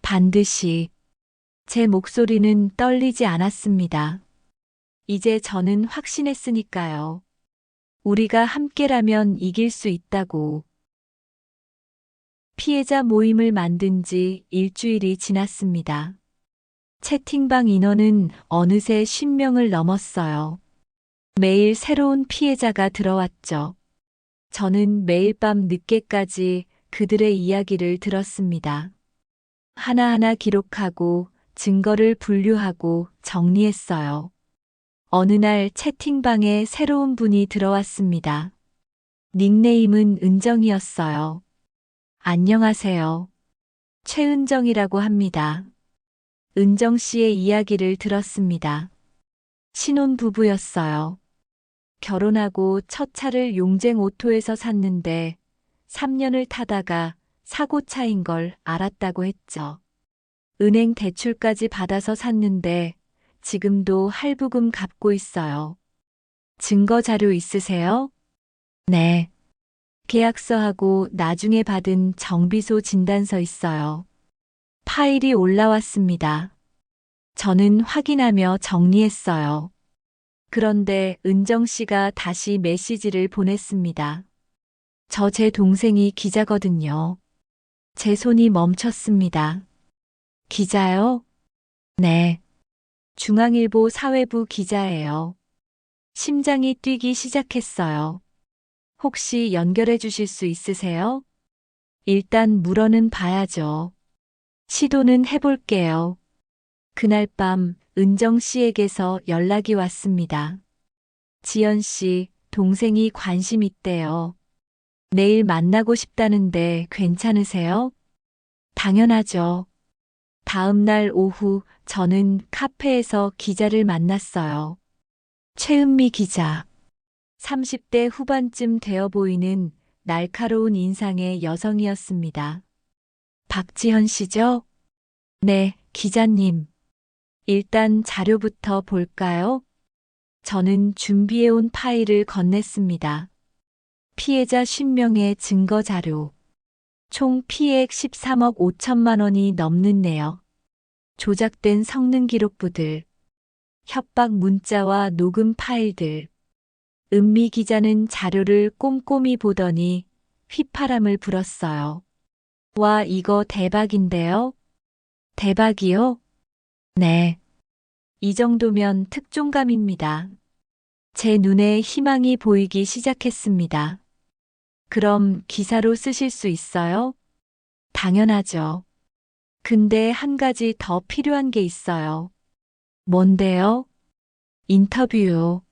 반드시. 제 목소리는 떨리지 않았습니다. 이제 저는 확신했으니까요. 우리가 함께라면 이길 수 있다고. 피해자 모임을 만든 지 일주일이 지났습니다. 채팅방 인원은 어느새 10명을 넘었어요. 매일 새로운 피해자가 들어왔죠. 저는 매일 밤 늦게까지 그들의 이야기를 들었습니다. 하나하나 기록하고 증거를 분류하고 정리했어요. 어느 날 채팅방에 새로운 분이 들어왔습니다. 닉네임은 은정이었어요. 안녕하세요. 최은정이라고 합니다. 은정 씨의 이야기를 들었습니다. 신혼부부였어요. 결혼하고 첫 차를 용쟁 오토에서 샀는데 3년을 타다가 사고차인 걸 알았다고 했죠. 은행 대출까지 받아서 샀는데 지금도 할부금 갚고 있어요. 증거 자료 있으세요? 네. 계약서하고 나중에 받은 정비소 진단서 있어요. 파일이 올라왔습니다. 저는 확인하며 정리했어요. 그런데 은정 씨가 다시 메시지를 보냈습니다. 제 동생이 기자거든요. 제 손이 멈췄습니다. 기자요? 네. 중앙일보 사회부 기자예요. 심장이 뛰기 시작했어요. 혹시 연결해 주실 수 있으세요? 일단 물어는 봐야죠. 시도는 해볼게요. 그날 밤 은정 씨에게서 연락이 왔습니다. 지연 씨, 동생이 관심 있대요. 내일 만나고 싶다는데 괜찮으세요? 당연하죠. 다음 날 오후 저는 카페에서 기자를 만났어요. 최은미 기자. 30대 후반쯤 되어 보이는 날카로운 인상의 여성이었습니다. 박지현 씨죠? 네, 기자님. 일단 자료부터 볼까요? 저는 준비해온 파일을 건넸습니다. 피해자 50명의 증거 자료. 총 피해액 13억 5천만 원이 넘는 내역. 조작된 성능 기록부들. 협박 문자와 녹음 파일들. 은미 기자는 자료를 꼼꼼히 보더니 휘파람을 불었어요. 와, 이거 대박인데요? 대박이요? 네. 이 정도면 특종감입니다. 제 눈에 희망이 보이기 시작했습니다. 그럼 기사로 쓰실 수 있어요? 당연하죠. 근데 한 가지 더 필요한 게 있어요. 뭔데요? 인터뷰요.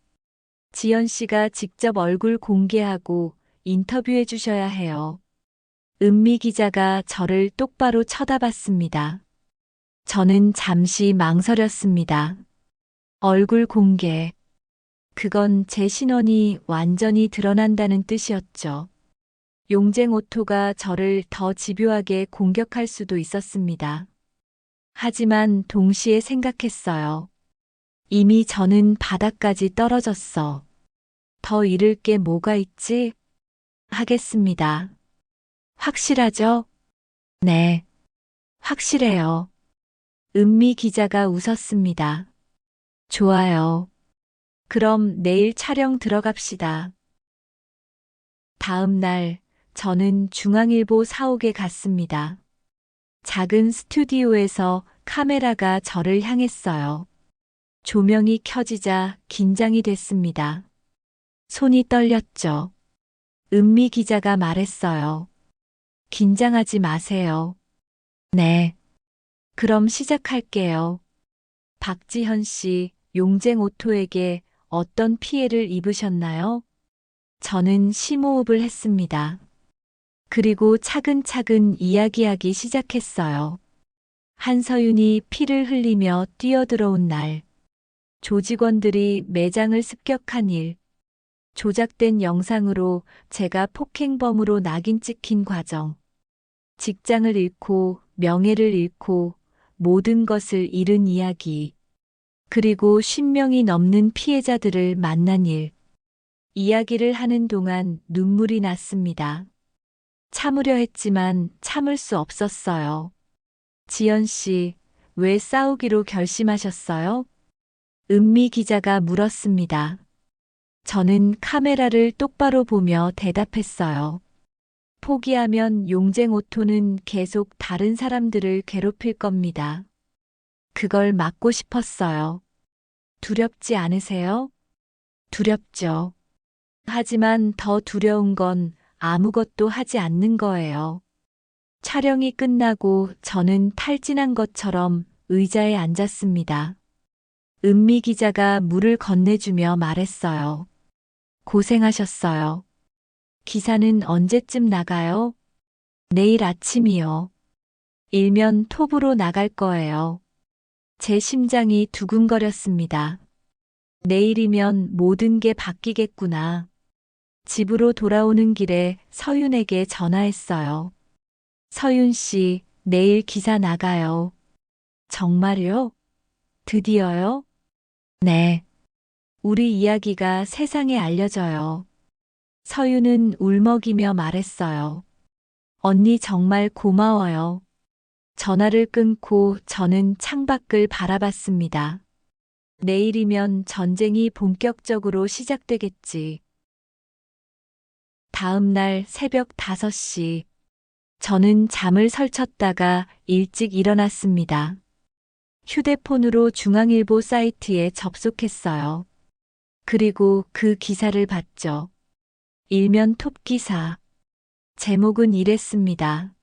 지연 씨가 직접 얼굴 공개하고 인터뷰해 주셔야 해요. 은미 기자가 저를 똑바로 쳐다봤습니다. 저는 잠시 망설였습니다. 얼굴 공개. 그건 제 신원이 완전히 드러난다는 뜻이었죠. 용쟁 오토가 저를 더 집요하게 공격할 수도 있었습니다. 하지만 동시에 생각했어요. 이미 저는 바닥까지 떨어졌어. 더 잃을 게 뭐가 있지? 하겠습니다. 확실하죠? 네. 확실해요. 은미 기자가 웃었습니다. 좋아요. 그럼 내일 촬영 들어갑시다. 다음 날 저는 중앙일보 사옥에 갔습니다. 작은 스튜디오에서 카메라가 저를 향했어요. 조명이 켜지자 긴장이 됐습니다. 손이 떨렸죠. 은미 기자가 말했어요. 긴장하지 마세요. 네. 그럼 시작할게요. 박지현 씨, 용쟁 오토에게 어떤 피해를 입으셨나요? 저는 심호흡을 했습니다. 그리고 차근차근 이야기하기 시작했어요. 한서윤이 피를 흘리며 뛰어들어온 날, 조직원들이 매장을 습격한 일, 조작된 영상으로 제가 폭행범으로 낙인 찍힌 과정, 직장을 잃고 명예를 잃고 모든 것을 잃은 이야기, 그리고 10명이 넘는 피해자들을 만난 일. 이야기를 하는 동안 눈물이 났습니다. 참으려 했지만 참을 수 없었어요. 지연 씨, 왜 싸우기로 결심하셨어요? 은미 기자가 물었습니다. 저는 카메라를 똑바로 보며 대답했어요. 포기하면 용쟁 오토는 계속 다른 사람들을 괴롭힐 겁니다. 그걸 막고 싶었어요. 두렵지 않으세요? 두렵죠. 하지만 더 두려운 건 아무것도 하지 않는 거예요. 촬영이 끝나고 저는 탈진한 것처럼 의자에 앉았습니다. 은미 기자가 물을 건네주며 말했어요. 고생하셨어요. 기사는 언제쯤 나가요? 내일 아침이요. 일면 톱으로 나갈 거예요. 제 심장이 두근거렸습니다. 내일이면 모든 게 바뀌겠구나. 집으로 돌아오는 길에 서윤에게 전화했어요. 서윤 씨, 내일 기사 나가요. 정말요? 드디어요? 네. 우리 이야기가 세상에 알려져요. 서윤은 울먹이며 말했어요. 언니 정말 고마워요. 전화를 끊고 저는 창밖을 바라봤습니다. 내일이면 전쟁이 본격적으로 시작되겠지. 다음 날 새벽 5시. 저는 잠을 설쳤다가 일찍 일어났습니다. 휴대폰으로 중앙일보 사이트에 접속했어요. 그리고 그 기사를 봤죠. 일면 톱 기사. 제목은 이랬습니다.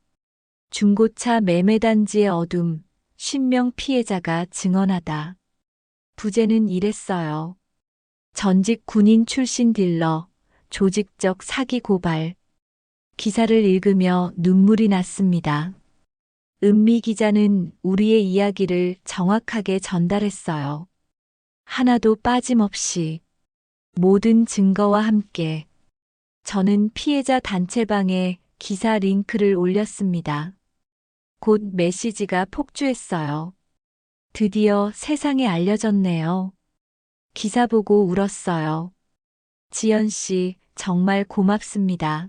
중고차 매매단지의 어둠, 10명 피해자가 증언하다. 부제는 이랬어요. 전직 군인 출신 딜러, 조직적 사기 고발. 기사를 읽으며 눈물이 났습니다. 은미 기자는 우리의 이야기를 정확하게 전달했어요. 하나도 빠짐없이. 모든 증거와 함께. 저는 피해자 단체방에 기사 링크를 올렸습니다. 곧 메시지가 폭주했어요. 드디어 세상에 알려졌네요. 기사 보고 울었어요. 지연 씨, 정말 고맙습니다.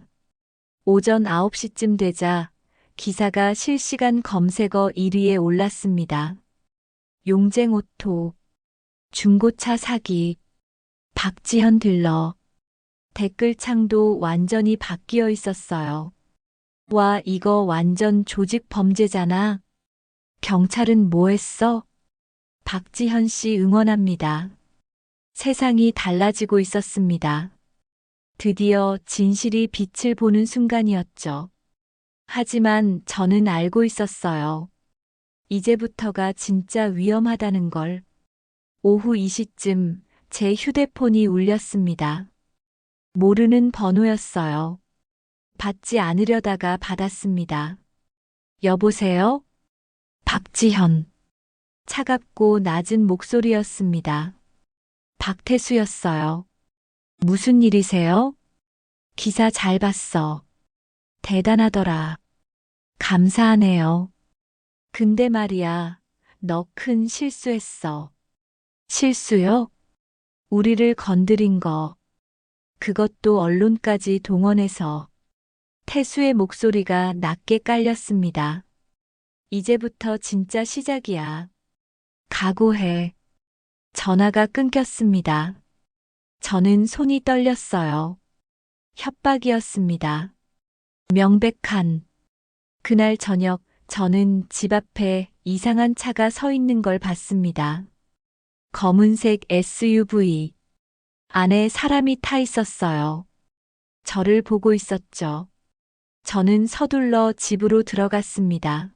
오전 9시쯤 되자 기사가 실시간 검색어 1위에 올랐습니다. 용쟁 오토, 중고차 사기, 박지현 딜러. 댓글창도 완전히 바뀌어 있었어요. 와, 이거 완전 조직 범죄잖아. 경찰은 뭐 했어? 박지현 씨 응원합니다. 세상이 달라지고 있었습니다. 드디어 진실이 빛을 보는 순간이었죠. 하지만 저는 알고 있었어요. 이제부터가 진짜 위험하다는 걸. 오후 2시쯤 제 휴대폰이 울렸습니다. 모르는 번호였어요. 받지 않으려다가 받았습니다. 여보세요? 박지현. 차갑고 낮은 목소리였습니다. 박태수였어요. 무슨 일이세요? 기사 잘 봤어. 대단하더라. 감사하네요. 근데 말이야, 너 큰 실수했어. 실수요? 우리를 건드린 거. 그것도 언론까지 동원해서. 태수의 목소리가 낮게 깔렸습니다. 이제부터 진짜 시작이야. 각오해. 전화가 끊겼습니다. 저는 손이 떨렸어요. 협박이었습니다. 명백한. 그날 저녁 저는 집 앞에 이상한 차가 서 있는 걸 봤습니다. 검은색 SUV. 안에 사람이 타 있었어요. 저를 보고 있었죠. 저는 서둘러 집으로 들어갔습니다.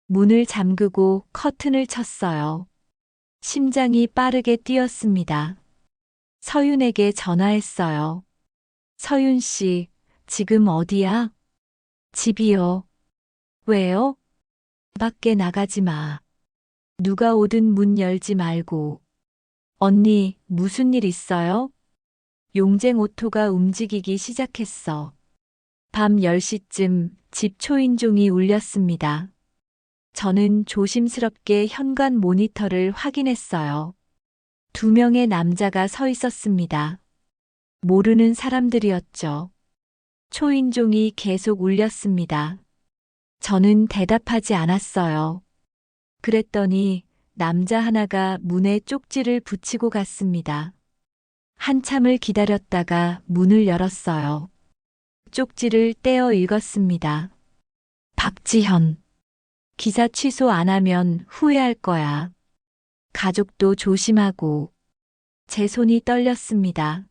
문을 잠그고 커튼을 쳤어요. 심장이 빠르게 뛰었습니다. 서윤에게 전화했어요. 서윤 씨, 지금 어디야? 집이요. 왜요? 밖에 나가지 마. 누가 오든 문 열지 말고. 언니, 무슨 일 있어요? 용쟁 오토가 움직이기 시작했어. 밤 10시쯤 집 초인종이 울렸습니다. 저는 조심스럽게 현관 모니터를 확인했어요. 2명의 남자가 서 있었습니다. 모르는 사람들이었죠. 초인종이 계속 울렸습니다. 저는 대답하지 않았어요. 그랬더니 남자 하나가 문에 쪽지를 붙이고 갔습니다. 한참을 기다렸다가 문을 열었어요. 쪽지를 떼어 읽었습니다. 박지현. 기사 취소 안 하면 후회할 거야. 가족도 조심하고. 제 손이 떨렸습니다.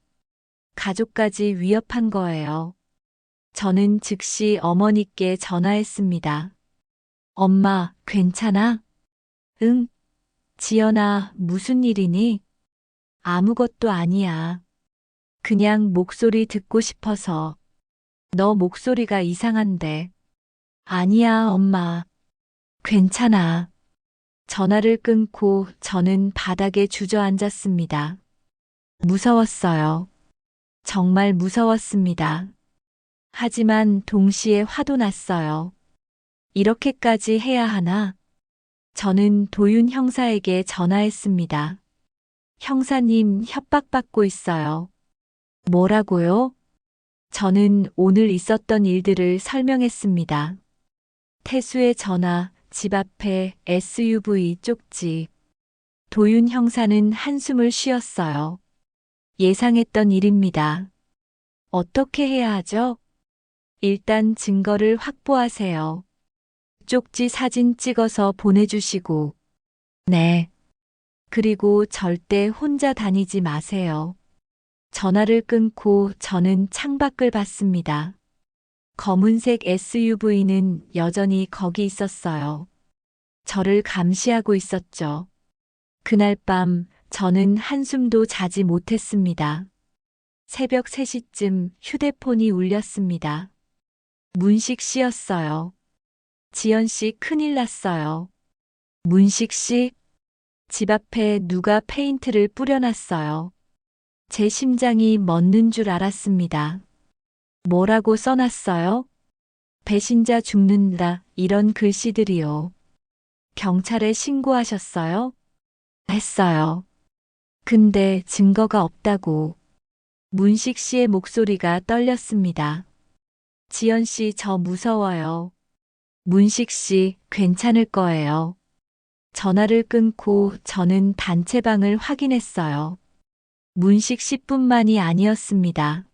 가족까지 위협한 거예요. 저는 즉시 어머니께 전화했습니다. 엄마, 괜찮아? 응. 지연아, 무슨 일이니? 아무것도 아니야. 그냥 목소리 듣고 싶어서. 너 목소리가 이상한데. 아니야, 엄마. 괜찮아. 전화를 끊고 저는 바닥에 주저앉았습니다. 무서웠어요. 정말 무서웠습니다. 하지만 동시에 화도 났어요. 이렇게까지 해야 하나? 저는 도윤 형사에게 전화했습니다. 형사님, 협박받고 있어요. 뭐라고요? 저는 오늘 있었던 일들을 설명했습니다. 태수의 전화, 집 앞에 SUV 쪽지. 도윤 형사는 한숨을 쉬었어요. 예상했던 일입니다. 어떻게 해야 하죠? 일단 증거를 확보하세요. 쪽지 사진 찍어서 보내주시고. 네. 그리고 절대 혼자 다니지 마세요. 전화를 끊고 저는 창밖을 봤습니다. 검은색 SUV는 여전히 거기 있었어요. 저를 감시하고 있었죠. 그날 밤 저는 한숨도 자지 못했습니다. 새벽 3시쯤 휴대폰이 울렸습니다. 문식 씨였어요. 지연 씨 큰일 났어요. 문식 씨, 집 앞에 누가 페인트를 뿌려놨어요. 제 심장이 멎는 줄 알았습니다. 뭐라고 써놨어요? 배신자 죽는다, 이런 글씨들이요. 경찰에 신고하셨어요? 했어요. 근데 증거가 없다고. 문식 씨의 목소리가 떨렸습니다. 지연 씨, 저 무서워요. 문식 씨, 괜찮을 거예요. 전화를 끊고 저는 단체방을 확인했어요. 문식 씨뿐만이 아니었습니다.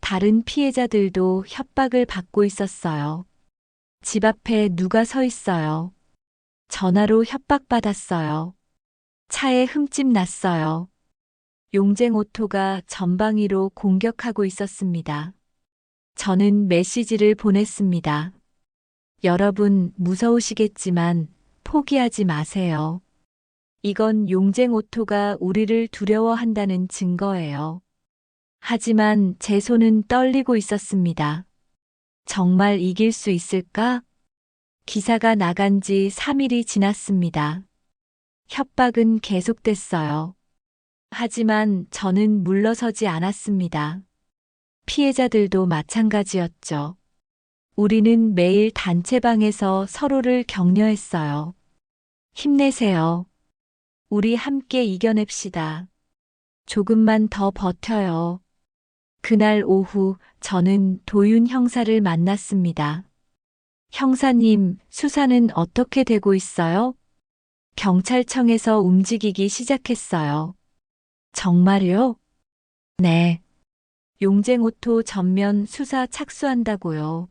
다른 피해자들도 협박을 받고 있었어요. 집 앞에 누가 서 있어요. 전화로 협박받았어요. 차에 흠집 났어요. 용쟁 오토가 전방위로 공격하고 있었습니다. 저는 메시지를 보냈습니다. 여러분 무서우시겠지만 포기하지 마세요. 이건 용쟁 오토가 우리를 두려워한다는 증거예요. 하지만 제 손은 떨리고 있었습니다. 정말 이길 수 있을까? 기사가 나간 지 3일이 지났습니다. 협박은 계속됐어요. 하지만 저는 물러서지 않았습니다. 피해자들도 마찬가지였죠. 우리는 매일 단체방에서 서로를 격려했어요. 힘내세요. 우리 함께 이겨냅시다. 조금만 더 버텨요. 그날 오후 저는 도윤 형사를 만났습니다. 형사님, 수사는 어떻게 되고 있어요? 경찰청에서 움직이기 시작했어요. 정말요? 네. 용쟁오토 전면 수사 착수한다고요.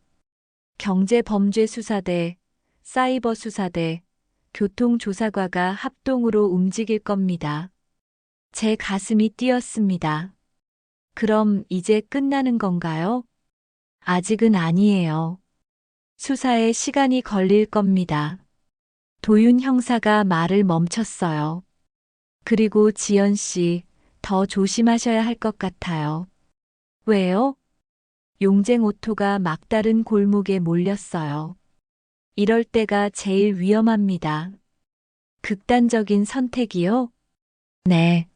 경제범죄수사대, 사이버수사대, 교통조사과가 합동으로 움직일 겁니다. 제 가슴이 뛰었습니다. 그럼 이제 끝나는 건가요? 아직은 아니에요. 수사에 시간이 걸릴 겁니다. 도윤 형사가 말을 멈췄어요. 그리고 지연 씨, 더 조심하셔야 할 것 같아요. 왜요? 용쟁 오토가 막다른 골목에 몰렸어요. 이럴 때가 제일 위험합니다. 극단적인 선택이요? 네.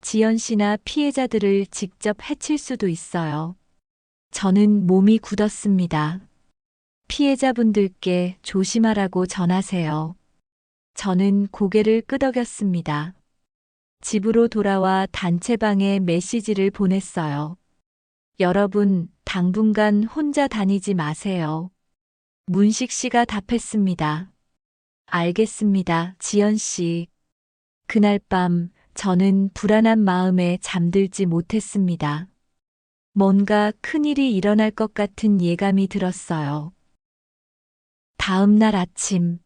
지연 씨나 피해자들을 직접 해칠 수도 있어요. 저는 몸이 굳었습니다. 피해자분들께 조심하라고 전하세요. 저는 고개를 끄덕였습니다. 집으로 돌아와 단체방에 메시지를 보냈어요. 여러분, 당분간 혼자 다니지 마세요. 문식 씨가 답했습니다. 알겠습니다, 지연 씨. 그날 밤 저는 불안한 마음에 잠들지 못했습니다. 뭔가 큰일이 일어날 것 같은 예감이 들었어요. 다음 날 아침,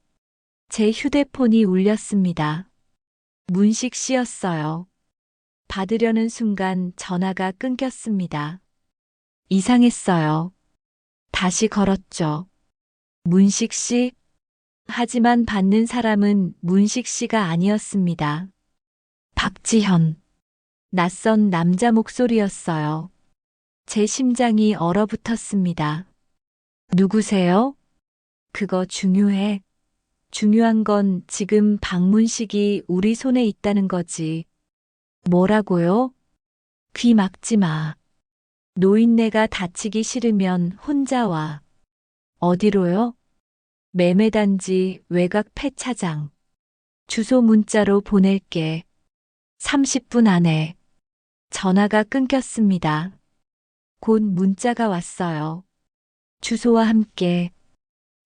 제 휴대폰이 울렸습니다. 문식 씨였어요. 받으려는 순간 전화가 끊겼습니다. 이상했어요. 다시 걸었죠. 문식 씨? 하지만 받는 사람은 문식 씨가 아니었습니다. 박지현. 낯선 남자 목소리였어요. 제 심장이 얼어붙었습니다. 누구세요? 그거 중요해. 중요한 건 지금 박문식이 우리 손에 있다는 거지. 뭐라고요? 귀 막지 마. 노인네가 다치기 싫으면 혼자 와. 어디로요? 매매단지 외곽 폐차장. 주소 문자로 보낼게. 30분 안에. 전화가 끊겼습니다. 곧 문자가 왔어요. 주소와 함께.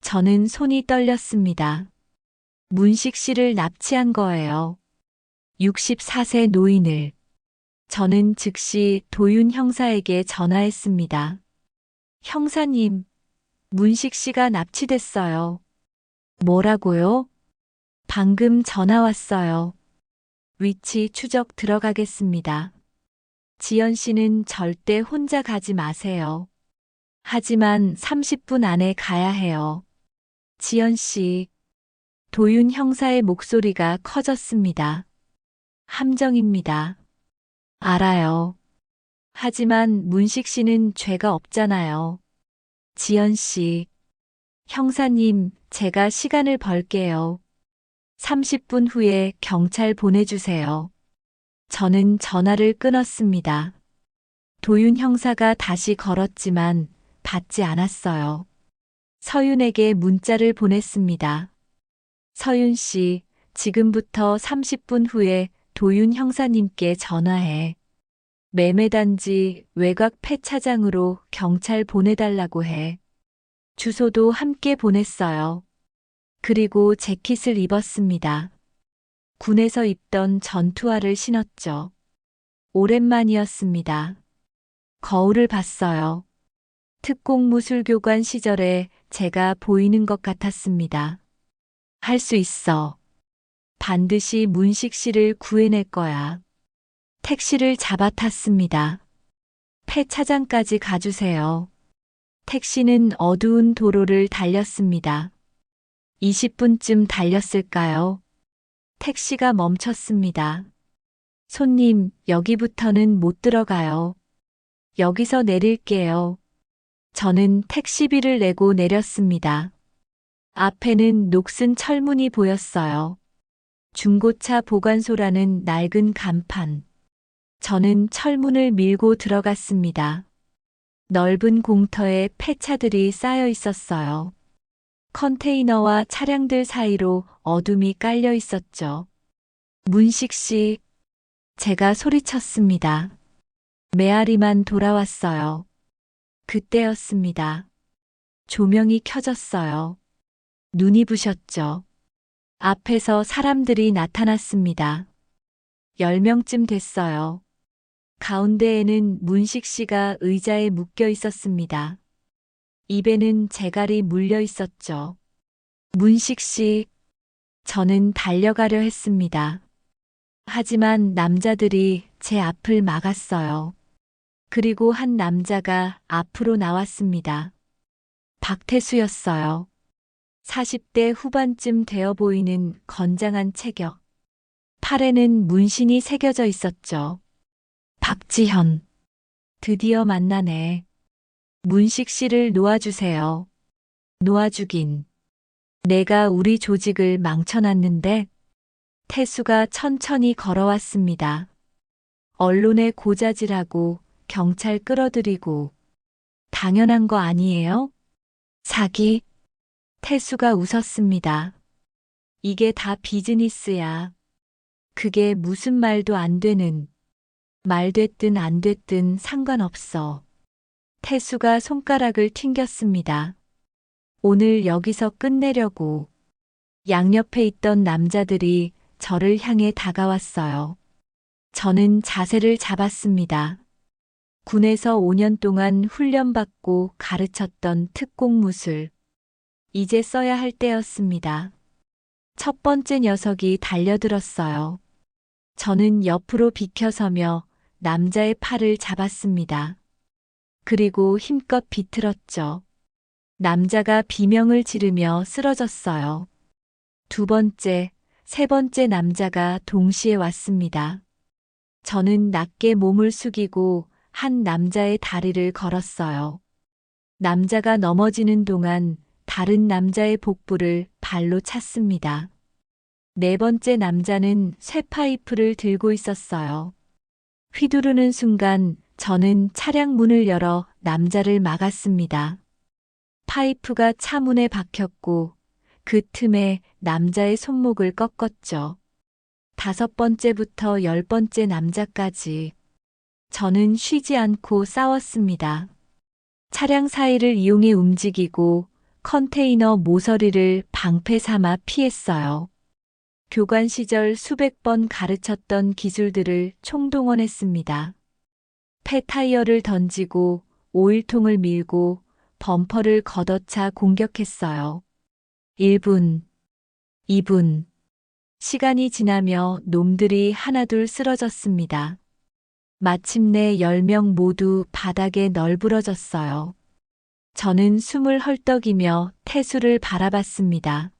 저는 손이 떨렸습니다. 문식 씨를 납치한 거예요. 64세 노인을. 저는 즉시 도윤 형사에게 전화했습니다. 형사님, 문식 씨가 납치됐어요. 뭐라고요? 방금 전화 왔어요. 위치 추적 들어가겠습니다. 지연 씨는 절대 혼자 가지 마세요. 하지만 30분 안에 가야 해요. 지연 씨, 도윤 형사의 목소리가 커졌습니다. 함정입니다. 알아요. 하지만 문식 씨는 죄가 없잖아요. 지연 씨, 형사님, 제가 시간을 벌게요. 30분 후에 경찰 보내주세요. 저는 전화를 끊었습니다. 도윤 형사가 다시 걸었지만 받지 않았어요. 서윤에게 문자를 보냈습니다. 서윤 씨, 지금부터 30분 후에 도윤 형사님께 전화해. 매매단지 외곽 폐차장으로 경찰 보내달라고 해. 주소도 함께 보냈어요. 그리고 재킷을 입었습니다. 군에서 입던 전투화를 신었죠. 오랜만이었습니다. 거울을 봤어요. 특공무술교관 시절에 제가 보이는 것 같았습니다. 할 수 있어. 반드시 문식 씨를 구해낼 거야. 택시를 잡아 탔습니다. 폐차장까지 가주세요. 택시는 어두운 도로를 달렸습니다. 20분쯤 달렸을까요? 택시가 멈췄습니다. 손님, 여기부터는 못 들어가요. 여기서 내릴게요. 저는 택시비를 내고 내렸습니다. 앞에는 녹슨 철문이 보였어요. 중고차 보관소라는 낡은 간판. 저는 철문을 밀고 들어갔습니다. 넓은 공터에 폐차들이 쌓여 있었어요. 컨테이너와 차량들 사이로 어둠이 깔려 있었죠. 문식 씨, 제가 소리쳤습니다. 메아리만 돌아왔어요. 그때였습니다. 조명이 켜졌어요. 눈이 부셨죠. 앞에서 사람들이 나타났습니다. 10명쯤 됐어요. 가운데에는 문식 씨가 의자에 묶여 있었습니다. 입에는 재갈이 물려 있었죠. 문식 씨, 저는 달려가려 했습니다. 하지만 남자들이 제 앞을 막았어요. 그리고 한 남자가 앞으로 나왔습니다. 박태수였어요. 40대 후반쯤 되어 보이는 건장한 체격. 팔에는 문신이 새겨져 있었죠. 박지현. 드디어 만나네. 문식 씨를 놓아주세요. 놓아주긴. 내가 우리 조직을 망쳐놨는데. 태수가 천천히 걸어왔습니다. 언론에 고자질하고 경찰 끌어들이고. 당연한 거 아니에요? 사기. 태수가 웃었습니다. 이게 다 비즈니스야. 그게 무슨 말도 안 되는. 말 됐든 안 됐든 상관없어. 태수가 손가락을 튕겼습니다. 오늘 여기서 끝내려고. 양옆에 있던 남자들이 저를 향해 다가왔어요. 저는 자세를 잡았습니다. 군에서 5년 동안 훈련받고 가르쳤던 특공무술. 이제 써야 할 때였습니다. 첫 번째 녀석이 달려들었어요. 저는 옆으로 비켜서며 남자의 팔을 잡았습니다. 그리고 힘껏 비틀었죠. 남자가 비명을 지르며 쓰러졌어요. 두 번째, 세 번째 남자가 동시에 왔습니다. 저는 낮게 몸을 숙이고 한 남자의 다리를 걸었어요. 남자가 넘어지는 동안 다른 남자의 복부를 발로 찼습니다. 네 번째 남자는 쇠파이프를 들고 있었어요. 휘두르는 순간 저는 차량 문을 열어 남자를 막았습니다. 파이프가 차 문에 박혔고 그 틈에 남자의 손목을 꺾었죠. 5번째부터 10번째 남자까지. 저는 쉬지 않고 싸웠습니다. 차량 사이를 이용해 움직이고 컨테이너 모서리를 방패 삼아 피했어요. 교관 시절 수백 번 가르쳤던 기술들을 총동원했습니다. 폐타이어를 던지고 오일통을 밀고 범퍼를 걷어차 공격했어요. 1분, 2분. 시간이 지나며 놈들이 하나둘 쓰러졌습니다. 마침내 10명 모두 바닥에 널브러졌어요. 저는 숨을 헐떡이며 태수를 바라봤습니다.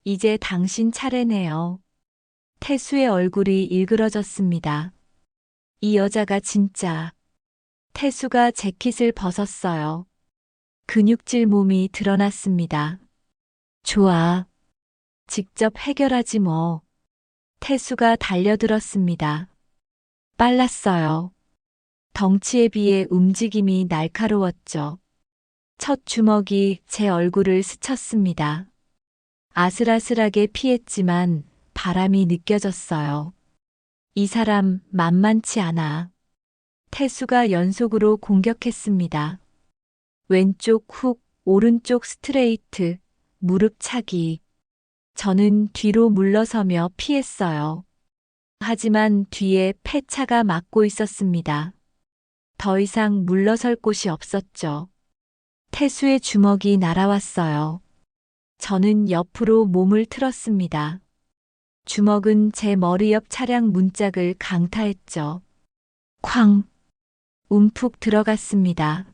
이제 당신 차례네요. 태수의 얼굴이 일그러졌습니다. 이 여자가 진짜. 태수가 재킷을 벗었어요. 근육질 몸이 드러났습니다. 좋아. 직접 해결하지 뭐. 태수가 달려들었습니다. 빨랐어요. 덩치에 비해 움직임이 날카로웠죠. 첫 주먹이 제 얼굴을 스쳤습니다. 아슬아슬하게 피했지만 바람이 느껴졌어요. 이 사람 만만치 않아. 태수가 연속으로 공격했습니다. 왼쪽 훅, 오른쪽 스트레이트, 무릎 차기. 저는 뒤로 물러서며 피했어요. 하지만 뒤에 폐차가 막고 있었습니다. 더 이상 물러설 곳이 없었죠. 태수의 주먹이 날아왔어요. 저는 옆으로 몸을 틀었습니다. 주먹은 제 머리 옆 차량 문짝을 강타했죠. 쾅! 움푹 들어갔습니다.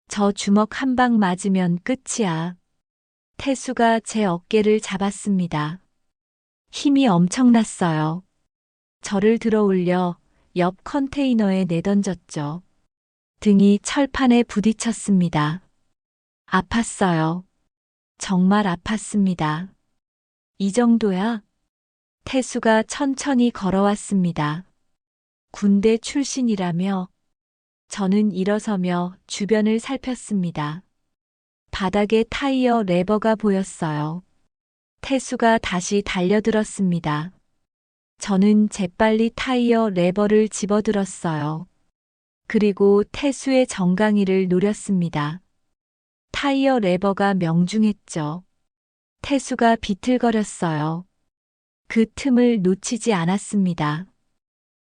저 주먹 한 방 맞으면 끝이야. 태수가 제 어깨를 잡았습니다. 힘이 엄청났어요. 저를 들어 올려 옆 컨테이너에 내던졌죠. 등이 철판에 부딪혔습니다. 아팠어요. 정말 아팠습니다. 이 정도야? 태수가 천천히 걸어왔습니다. 군대 출신이라며 저는 일어서며 주변을 살폈습니다. 바닥에 타이어 레버가 보였어요. 태수가 다시 달려들었습니다. 저는 재빨리 타이어 레버를 집어들었어요. 그리고 태수의 정강이를 노렸습니다. 타이어 레버가 명중했죠. 태수가 비틀거렸어요. 그 틈을 놓치지 않았습니다.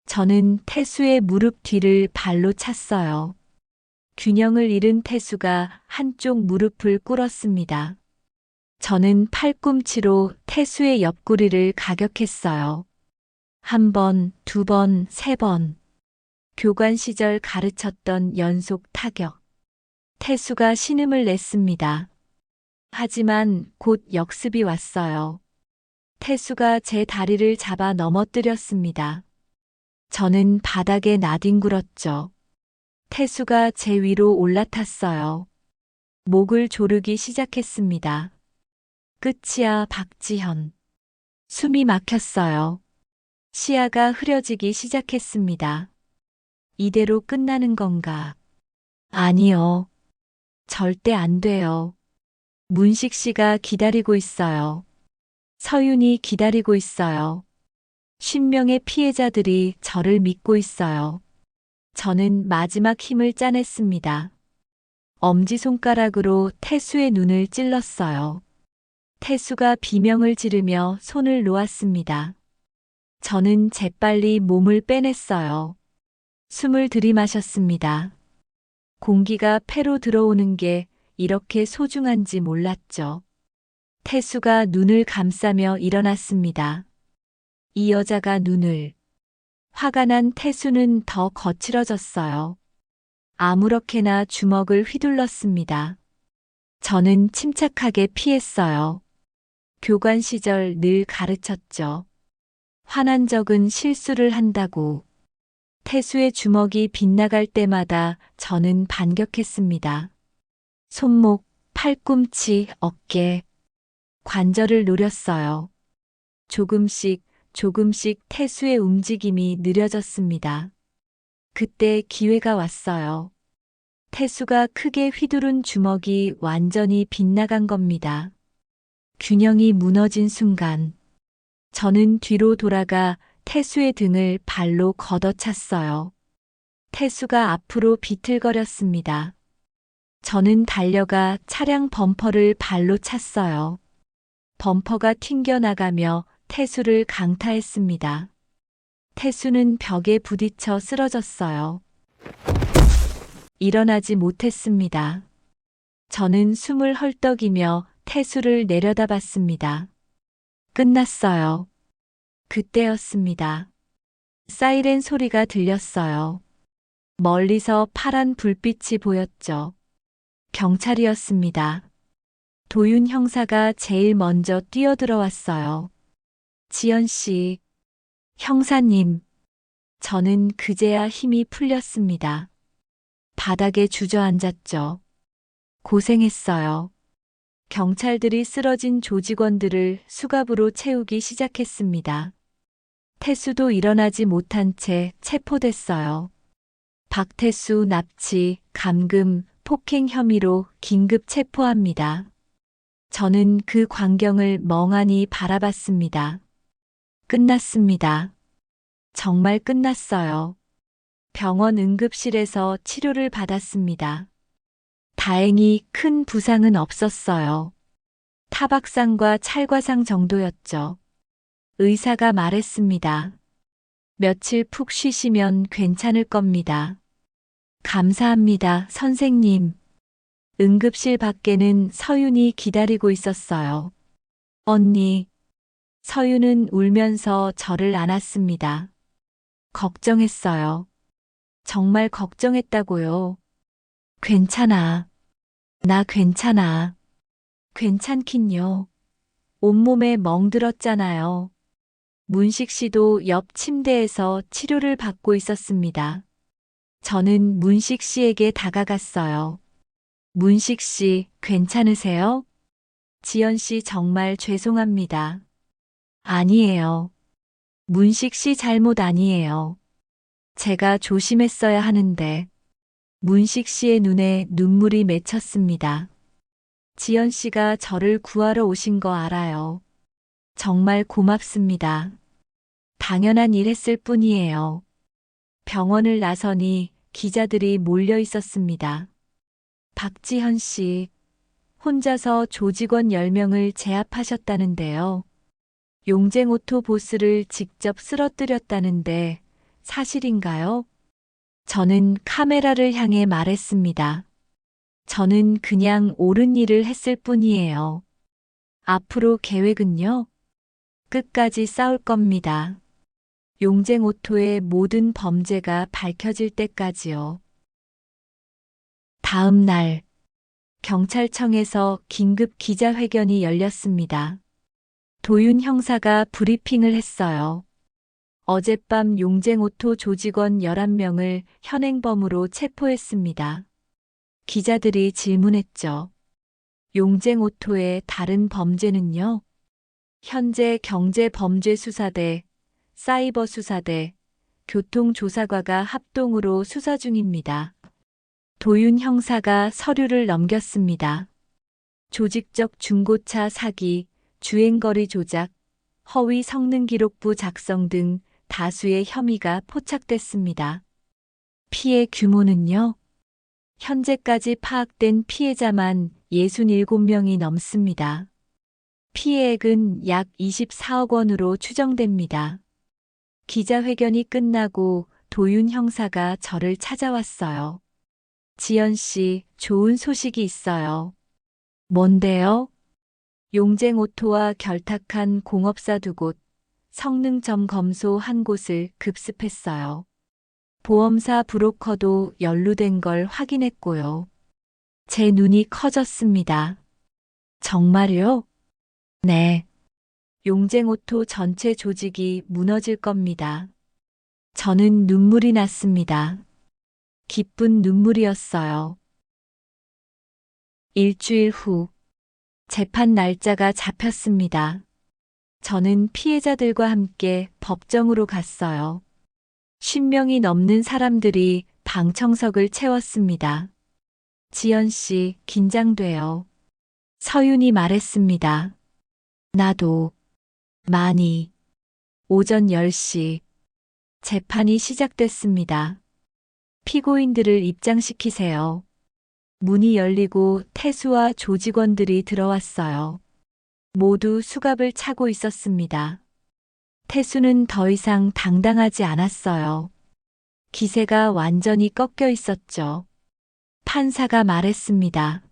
저는 태수의 무릎 뒤를 발로 찼어요. 균형을 잃은 태수가 한쪽 무릎을 꿇었습니다. 저는 팔꿈치로 태수의 옆구리를 가격했어요. 한 번, 두 번, 세 번. 교관 시절 가르쳤던 연속 타격. 태수가 신음을 냈습니다. 하지만 곧 역습이 왔어요. 태수가 제 다리를 잡아 넘어뜨렸습니다. 저는 바닥에 나뒹굴었죠. 태수가 제 위로 올라탔어요. 목을 조르기 시작했습니다. 끝이야, 박지현. 숨이 막혔어요. 시야가 흐려지기 시작했습니다. 이대로 끝나는 건가? 아니요. 절대 안 돼요. 문식 씨가 기다리고 있어요. 서윤이 기다리고 있어요. 10명의 피해자들이 저를 믿고 있어요. 저는 마지막 힘을 짜냈습니다. 엄지손가락으로 태수의 눈을 찔렀어요. 태수가 비명을 지르며 손을 놓았습니다. 저는 재빨리 몸을 빼냈어요. 숨을 들이마셨습니다. 공기가 폐로 들어오는 게 이렇게 소중한지 몰랐죠. 태수가 눈을 감싸며 일어났습니다. 이 여자가 눈을. 화가 난 태수는 더 거칠어졌어요. 아무렇게나 주먹을 휘둘렀습니다. 저는 침착하게 피했어요. 교관 시절 늘 가르쳤죠. 화난 적은 실수를 한다고. 태수의 주먹이 빗나갈 때마다 저는 반격했습니다. 손목, 팔꿈치, 어깨, 관절을 노렸어요. 조금씩 태수의 움직임이 느려졌습니다. 그때 기회가 왔어요. 태수가 크게 휘두른 주먹이 완전히 빗나간 겁니다. 균형이 무너진 순간, 저는 뒤로 돌아가 태수의 등을 발로 걷어찼어요. 태수가 앞으로 비틀거렸습니다. 저는 달려가 차량 범퍼를 발로 찼어요. 범퍼가 튕겨나가며 태수를 강타했습니다. 태수는 벽에 부딪혀 쓰러졌어요. 일어나지 못했습니다. 저는 숨을 헐떡이며 태수를 내려다봤습니다. 끝났어요. 그때였습니다. 사이렌 소리가 들렸어요. 멀리서 파란 불빛이 보였죠. 경찰이었습니다. 도윤 형사가 제일 먼저 뛰어들어왔어요. 지연 씨, 형사님, 저는 그제야 힘이 풀렸습니다. 바닥에 주저앉았죠. 고생했어요. 경찰들이 쓰러진 조직원들을 수갑으로 채우기 시작했습니다. 태수도 일어나지 못한 채 체포됐어요. 박태수 납치, 감금, 폭행 혐의로 긴급 체포합니다. 저는 그 광경을 멍하니 바라봤습니다. 끝났습니다. 정말 끝났어요. 병원 응급실에서 치료를 받았습니다. 다행히 큰 부상은 없었어요. 타박상과 찰과상 정도였죠. 의사가 말했습니다. 며칠 푹 쉬시면 괜찮을 겁니다. 감사합니다, 선생님. 응급실 밖에는 서윤이 기다리고 있었어요. 언니. 서윤은 울면서 저를 안았습니다. 걱정했어요. 정말 걱정했다고요. 괜찮아. 나 괜찮아. 괜찮긴요. 온몸에 멍들었잖아요. 문식 씨도 옆 침대에서 치료를 받고 있었습니다. 저는 문식 씨에게 다가갔어요. 문식 씨, 괜찮으세요? 지연 씨 정말 죄송합니다. 아니에요. 문식 씨 잘못 아니에요. 제가 조심했어야 하는데. 문식 씨의 눈에 눈물이 맺혔습니다. 지연 씨가 저를 구하러 오신 거 알아요. 정말 고맙습니다. 당연한 일 했을 뿐이에요. 병원을 나서니 기자들이 몰려 있었습니다. 박지현 씨, 혼자서 조직원 10명을 제압하셨다는데요. 용쟁오토 보스를 직접 쓰러뜨렸다는데 사실인가요? 저는 카메라를 향해 말했습니다. 저는 그냥 옳은 일을 했을 뿐이에요. 앞으로 계획은요? 끝까지 싸울 겁니다. 용쟁오토의 모든 범죄가 밝혀질 때까지요. 다음 날, 경찰청에서 긴급 기자회견이 열렸습니다. 도윤 형사가 브리핑을 했어요. 어젯밤 용쟁오토 조직원 11명을 현행범으로 체포했습니다. 기자들이 질문했죠. 용쟁오토의 다른 범죄는요? 현재 경제범죄수사대, 사이버수사대, 교통조사과가 합동으로 수사 중입니다. 도윤 형사가 서류를 넘겼습니다. 조직적 중고차 사기, 주행거리 조작, 허위 성능기록부 작성 등 다수의 혐의가 포착됐습니다. 피해 규모는요? 현재까지 파악된 피해자만 67명이 넘습니다. 피해액은 약 24억 원으로 추정됩니다. 기자회견이 끝나고 도윤 형사가 저를 찾아왔어요. 지연 씨, 좋은 소식이 있어요. 뭔데요? 용쟁오토와 결탁한 공업사 2곳, 성능점 검소 1곳을 급습했어요. 보험사 브로커도 연루된 걸 확인했고요. 제 눈이 커졌습니다. 정말요? 네. 용쟁오토 전체 조직이 무너질 겁니다. 저는 눈물이 났습니다. 기쁜 눈물이었어요. 일주일 후, 재판 날짜가 잡혔습니다. 저는 피해자들과 함께 법정으로 갔어요. 10명이 넘는 사람들이 방청석을 채웠습니다. 지연 씨, 긴장돼요. 서윤이 말했습니다. 나도. 많이. 오전 10시. 재판이 시작됐습니다. 피고인들을 입장시키세요. 문이 열리고 태수와 조직원들이 들어왔어요. 모두 수갑을 차고 있었습니다. 태수는 더 이상 당당하지 않았어요. 기세가 완전히 꺾여 있었죠. 판사가 말했습니다.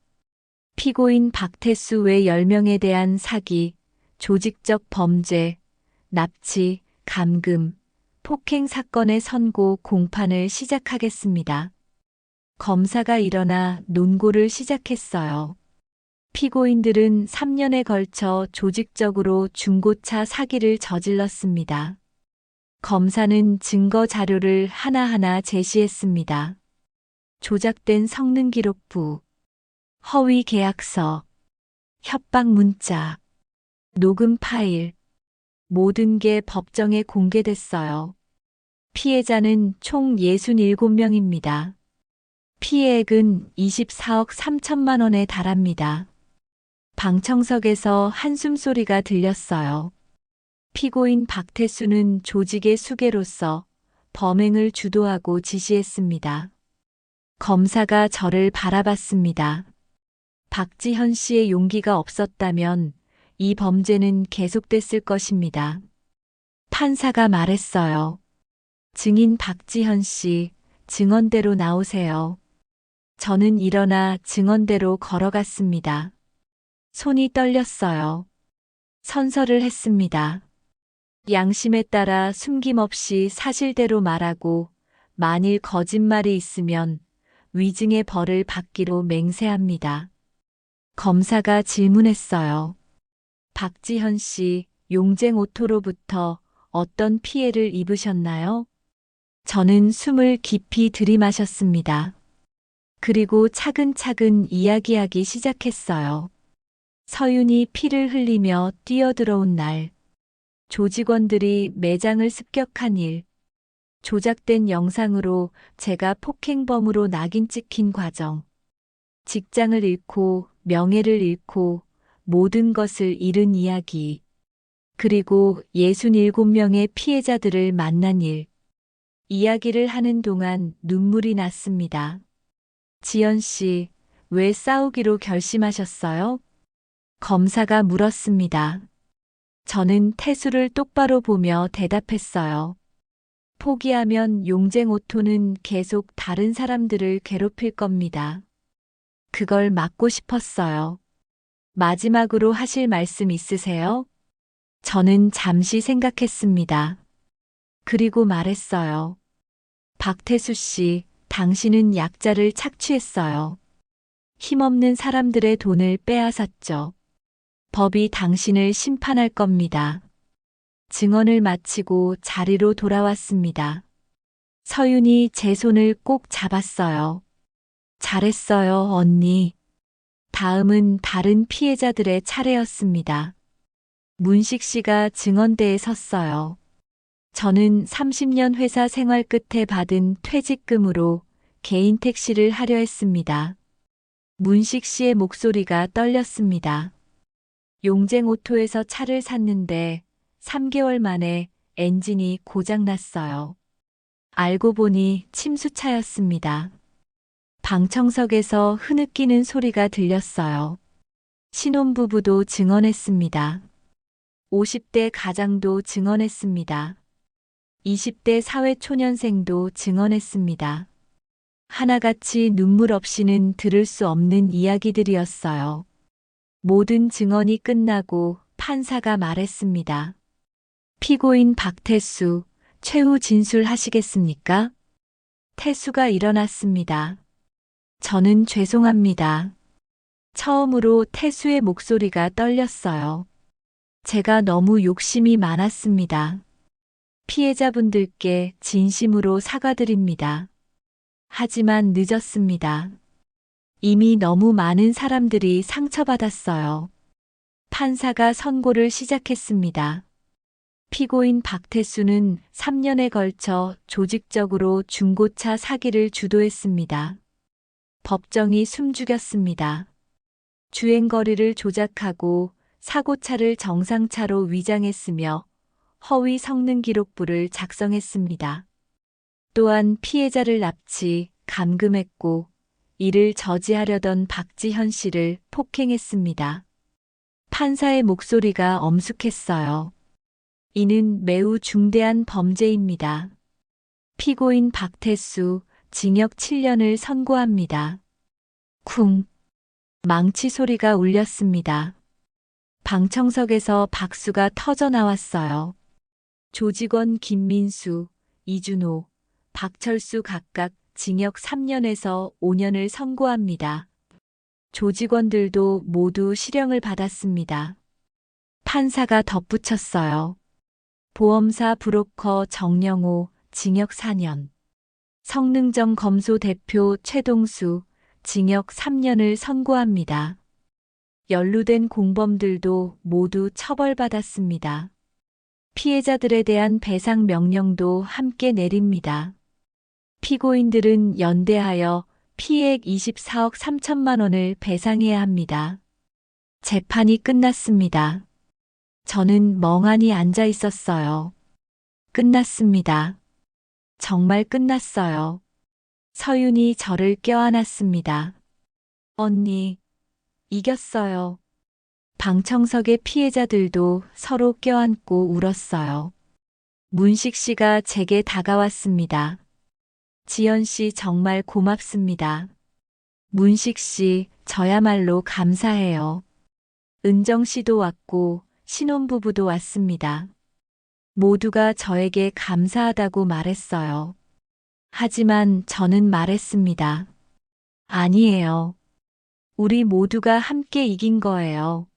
피고인 박태수 외 10명에 대한 사기, 조직적 범죄, 납치, 감금, 폭행 사건의 선고 공판을 시작하겠습니다. 검사가 일어나 논고를 시작했어요. 피고인들은 3년에 걸쳐 조직적으로 중고차 사기를 저질렀습니다. 검사는 증거 자료를 하나하나 제시했습니다. 조작된 성능 기록부, 허위 계약서, 협박 문자, 녹음 파일, 모든 게 법정에 공개됐어요. 피해자는 총 67명입니다. 피해액은 24억 3천만 원에 달합니다. 방청석에서 한숨소리가 들렸어요. 피고인 박태수는 조직의 수괴로서 범행을 주도하고 지시했습니다. 검사가 저를 바라봤습니다. 박지현 씨의 용기가 없었다면 이 범죄는 계속됐을 것입니다. 판사가 말했어요. 증인 박지현 씨, 증언대로 나오세요. 저는 일어나 증언대로 걸어갔습니다. 손이 떨렸어요. 선서를 했습니다. 양심에 따라 숨김없이 사실대로 말하고 만일 거짓말이 있으면 위증의 벌을 받기로 맹세합니다. 검사가 질문했어요. 박지현 씨, 용쟁 오토로부터 어떤 피해를 입으셨나요? 저는 숨을 깊이 들이마셨습니다. 그리고 차근차근 이야기하기 시작했어요. 서윤이 피를 흘리며 뛰어들어온 날, 조직원들이 매장을 습격한 일, 조작된 영상으로 제가 폭행범으로 낙인 찍힌 과정, 직장을 잃고 명예를 잃고 모든 것을 잃은 이야기, 그리고 67명의 피해자들을 만난 일, 이야기를 하는 동안 눈물이 났습니다. 지연 씨, 왜 싸우기로 결심하셨어요? 검사가 물었습니다. 저는 태수를 똑바로 보며 대답했어요. 포기하면 용쟁 오토는 계속 다른 사람들을 괴롭힐 겁니다. 그걸 막고 싶었어요. 마지막으로 하실 말씀 있으세요? 저는 잠시 생각했습니다. 그리고 말했어요. 박태수 씨, 당신은 약자를 착취했어요. 힘없는 사람들의 돈을 빼앗았죠. 법이 당신을 심판할 겁니다. 증언을 마치고 자리로 돌아왔습니다. 서윤이 제 손을 꼭 잡았어요. 잘했어요, 언니. 다음은 다른 피해자들의 차례였습니다. 문식 씨가 증언대에 섰어요. 저는 30년 회사 생활 끝에 받은 퇴직금으로 개인 택시를 하려 했습니다. 문식 씨의 목소리가 떨렸습니다. 용쟁 오토에서 차를 샀는데 3개월 만에 엔진이 고장났어요. 알고 보니 침수차였습니다. 방청석에서 흐느끼는 소리가 들렸어요. 신혼부부도 증언했습니다. 50대 가장도 증언했습니다. 20대 사회초년생도 증언했습니다. 하나같이 눈물 없이는 들을 수 없는 이야기들이었어요. 모든 증언이 끝나고 판사가 말했습니다. 피고인 박태수, 최후 진술하시겠습니까? 태수가 일어났습니다. 저는 죄송합니다. 처음으로 태수의 목소리가 떨렸어요. 제가 너무 욕심이 많았습니다. 피해자분들께 진심으로 사과드립니다. 하지만 늦었습니다. 이미 너무 많은 사람들이 상처받았어요. 판사가 선고를 시작했습니다. 피고인 박태수는 3년에 걸쳐 조직적으로 중고차 사기를 주도했습니다. 법정이 숨죽였습니다. 주행거리를 조작하고 사고차를 정상차로 위장했으며 허위 성능 기록부를 작성했습니다. 또한 피해자를 납치, 감금했고 이를 저지하려던 박지현 씨를 폭행했습니다. 판사의 목소리가 엄숙했어요. 이는 매우 중대한 범죄입니다. 피고인 박태수, 징역 7년을 선고합니다. 쿵! 망치 소리가 울렸습니다. 방청석에서 박수가 터져 나왔어요. 조직원 김민수, 이준호, 박철수 각각 징역 3년에서 5년을 선고합니다. 조직원들도 모두 실형을 받았습니다. 판사가 덧붙였어요. 보험사 브로커 정영호, 징역 4년. 성능정 검소 대표 최동수, 징역 3년을 선고합니다. 연루된 공범들도 모두 처벌받았습니다. 피해자들에 대한 배상 명령도 함께 내립니다. 피고인들은 연대하여 피해액 24억 3천만 원을 배상해야 합니다. 재판이 끝났습니다. 저는 멍하니 앉아 있었어요. 끝났습니다. 정말 끝났어요. 서윤이 저를 껴안았습니다. 언니, 이겼어요. 방청석의 피해자들도 서로 껴안고 울었어요. 문식 씨가 제게 다가왔습니다. 지연 씨 정말 고맙습니다. 문식 씨, 저야말로 감사해요. 은정 씨도 왔고 신혼부부도 왔습니다. 모두가 저에게 감사하다고 말했어요. 하지만 저는 말했습니다. 아니에요. 우리 모두가 함께 이긴 거예요.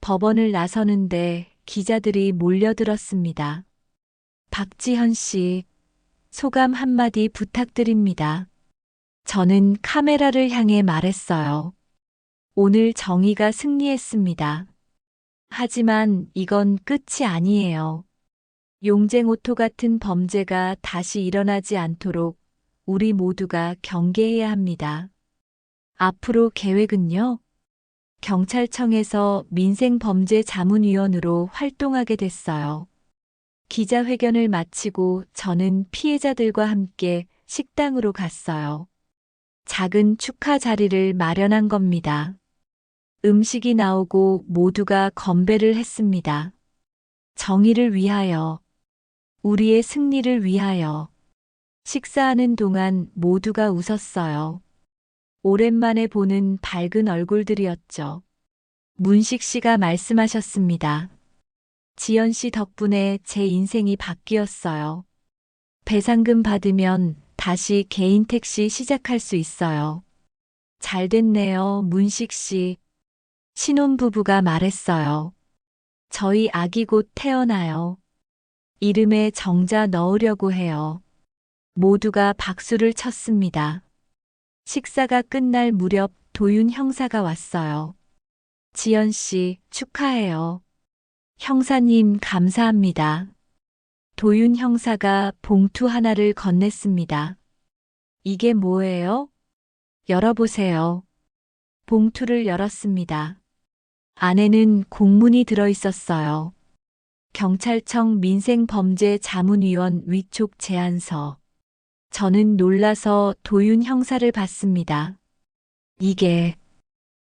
법원을 나서는데 기자들이 몰려들었습니다. 박지현 씨, 소감 한마디 부탁드립니다. 저는 카메라를 향해 말했어요. 오늘 정의가 승리했습니다. 하지만 이건 끝이 아니에요. 용쟁오토 같은 범죄가 다시 일어나지 않도록 우리 모두가 경계해야 합니다. 앞으로 계획은요? 경찰청에서 민생범죄자문위원으로 활동하게 됐어요. 기자회견을 마치고 저는 피해자들과 함께 식당으로 갔어요. 작은 축하 자리를 마련한 겁니다. 음식이 나오고 모두가 건배를 했습니다. 정의를 위하여, 우리의 승리를 위하여. 식사하는 동안 모두가 웃었어요. 오랜만에 보는 밝은 얼굴들이었죠. 문식 씨가 말씀하셨습니다. 지연 씨 덕분에 제 인생이 바뀌었어요. 배상금 받으면 다시 개인 택시 시작할 수 있어요. 잘 됐네요, 문식 씨. 신혼부부가 말했어요. 저희 아기 곧 태어나요. 이름에 정자 넣으려고 해요. 모두가 박수를 쳤습니다. 식사가 끝날 무렵 도윤 형사가 왔어요. 지연 씨, 축하해요. 형사님, 감사합니다. 도윤 형사가 봉투 하나를 건넸습니다. 이게 뭐예요? 열어보세요. 봉투를 열었습니다. 안에는 공문이 들어 있었어요. 경찰청 민생범죄자문위원 위촉 제안서. 저는 놀라서 도윤 형사를 봤습니다. 이게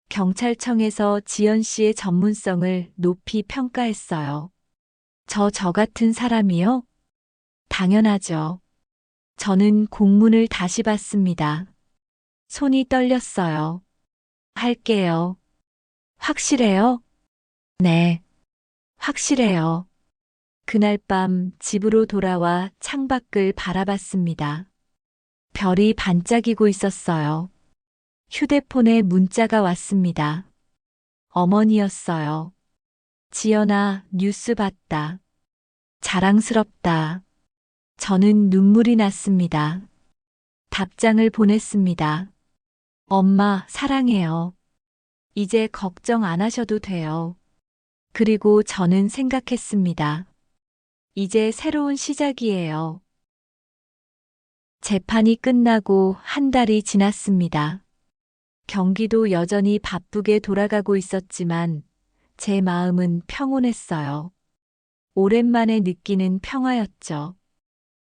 경찰청에서 지연 씨의 전문성을 높이 평가했어요. 저 같은 사람이요? 당연하죠. 저는 공문을 다시 봤습니다. 손이 떨렸어요. 할게요. 확실해요? 네. 확실해요. 그날 밤 집으로 돌아와 창밖을 바라봤습니다. 별이 반짝이고 있었어요. 휴대폰에 문자가 왔습니다. 어머니였어요. 지연아, 뉴스 봤다. 자랑스럽다. 저는 눈물이 났습니다. 답장을 보냈습니다. 엄마, 사랑해요. 이제 걱정 안 하셔도 돼요. 그리고 저는 생각했습니다. 이제 새로운 시작이에요. 재판이 끝나고 한 달이 지났습니다. 경기도 여전히 바쁘게 돌아가고 있었지만 제 마음은 평온했어요. 오랜만에 느끼는 평화였죠.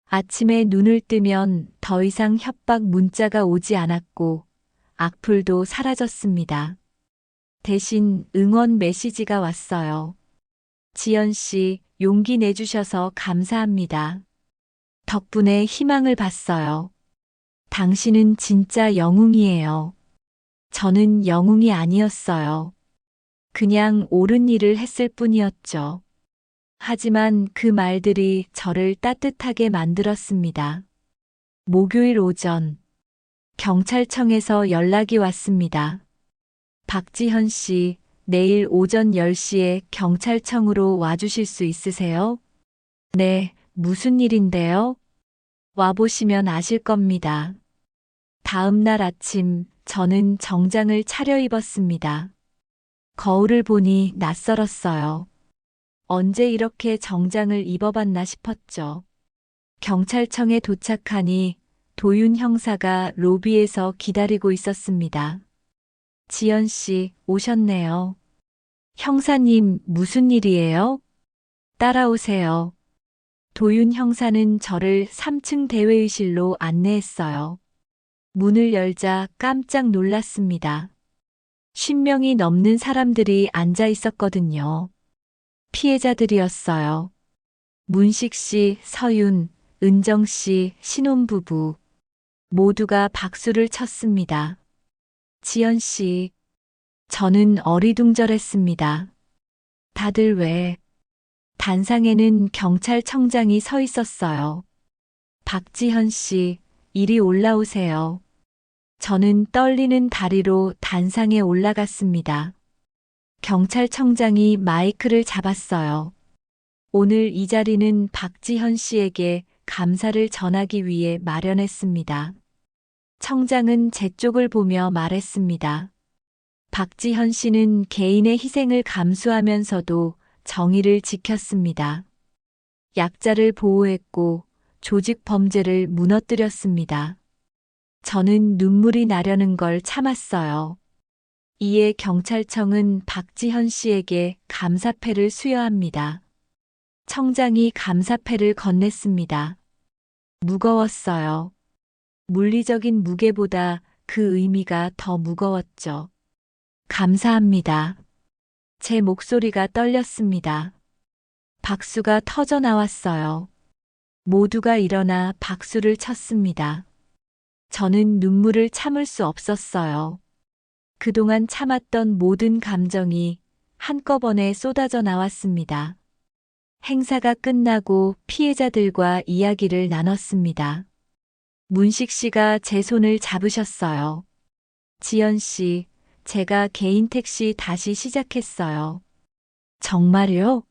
아침에 눈을 뜨면 더 이상 협박 문자가 오지 않았고 악플도 사라졌습니다. 대신 응원 메시지가 왔어요. 지연 씨, 용기 내주셔서 감사합니다. 덕분에 희망을 봤어요. 당신은 진짜 영웅이에요. 저는 영웅이 아니었어요. 그냥 옳은 일을 했을 뿐이었죠. 하지만 그 말들이 저를 따뜻하게 만들었습니다. 목요일 오전, 경찰청에서 연락이 왔습니다. 박지현 씨, 내일 오전 10시에 경찰청으로 와주실 수 있으세요? 네, 무슨 일인데요? 와보시면 아실 겁니다. 다음 날 아침, 저는 정장을 차려입었습니다. 거울을 보니 낯설었어요. 언제 이렇게 정장을 입어봤나 싶었죠. 경찰청에 도착하니 도윤 형사가 로비에서 기다리고 있었습니다. 지연 씨, 오셨네요. 형사님, 무슨 일이에요? 따라오세요. 도윤 형사는 저를 3층 대회의실로 안내했어요. 문을 열자 깜짝 놀랐습니다. 10명이 넘는 사람들이 앉아 있었거든요. 피해자들이었어요. 문식 씨, 서윤, 은정 씨, 신혼부부. 모두가 박수를 쳤습니다. 지연 씨, 저는 어리둥절했습니다. 다들 왜? 단상에는 경찰청장이 서 있었어요. 박지현 씨, 이리 올라오세요. 저는 떨리는 다리로 단상에 올라갔습니다. 경찰청장이 마이크를 잡았어요. 오늘 이 자리는 박지현 씨에게 감사를 전하기 위해 마련했습니다. 청장은 제 쪽을 보며 말했습니다. 박지현 씨는 개인의 희생을 감수하면서도 정의를 지켰습니다. 약자를 보호했고 조직 범죄를 무너뜨렸습니다. 저는 눈물이 나려는 걸 참았어요. 이에 경찰청은 박지현 씨에게 감사패를 수여합니다. 청장이 감사패를 건넸습니다. 무거웠어요. 물리적인 무게보다 그 의미가 더 무거웠죠. 감사합니다. 제 목소리가 떨렸습니다. 박수가 터져 나왔어요. 모두가 일어나 박수를 쳤습니다. 저는 눈물을 참을 수 없었어요. 그동안 참았던 모든 감정이 한꺼번에 쏟아져 나왔습니다. 행사가 끝나고 피해자들과 이야기를 나눴습니다. 문식 씨가 제 손을 잡으셨어요. 지연 씨, 제가 개인 택시 다시 시작했어요. 정말요?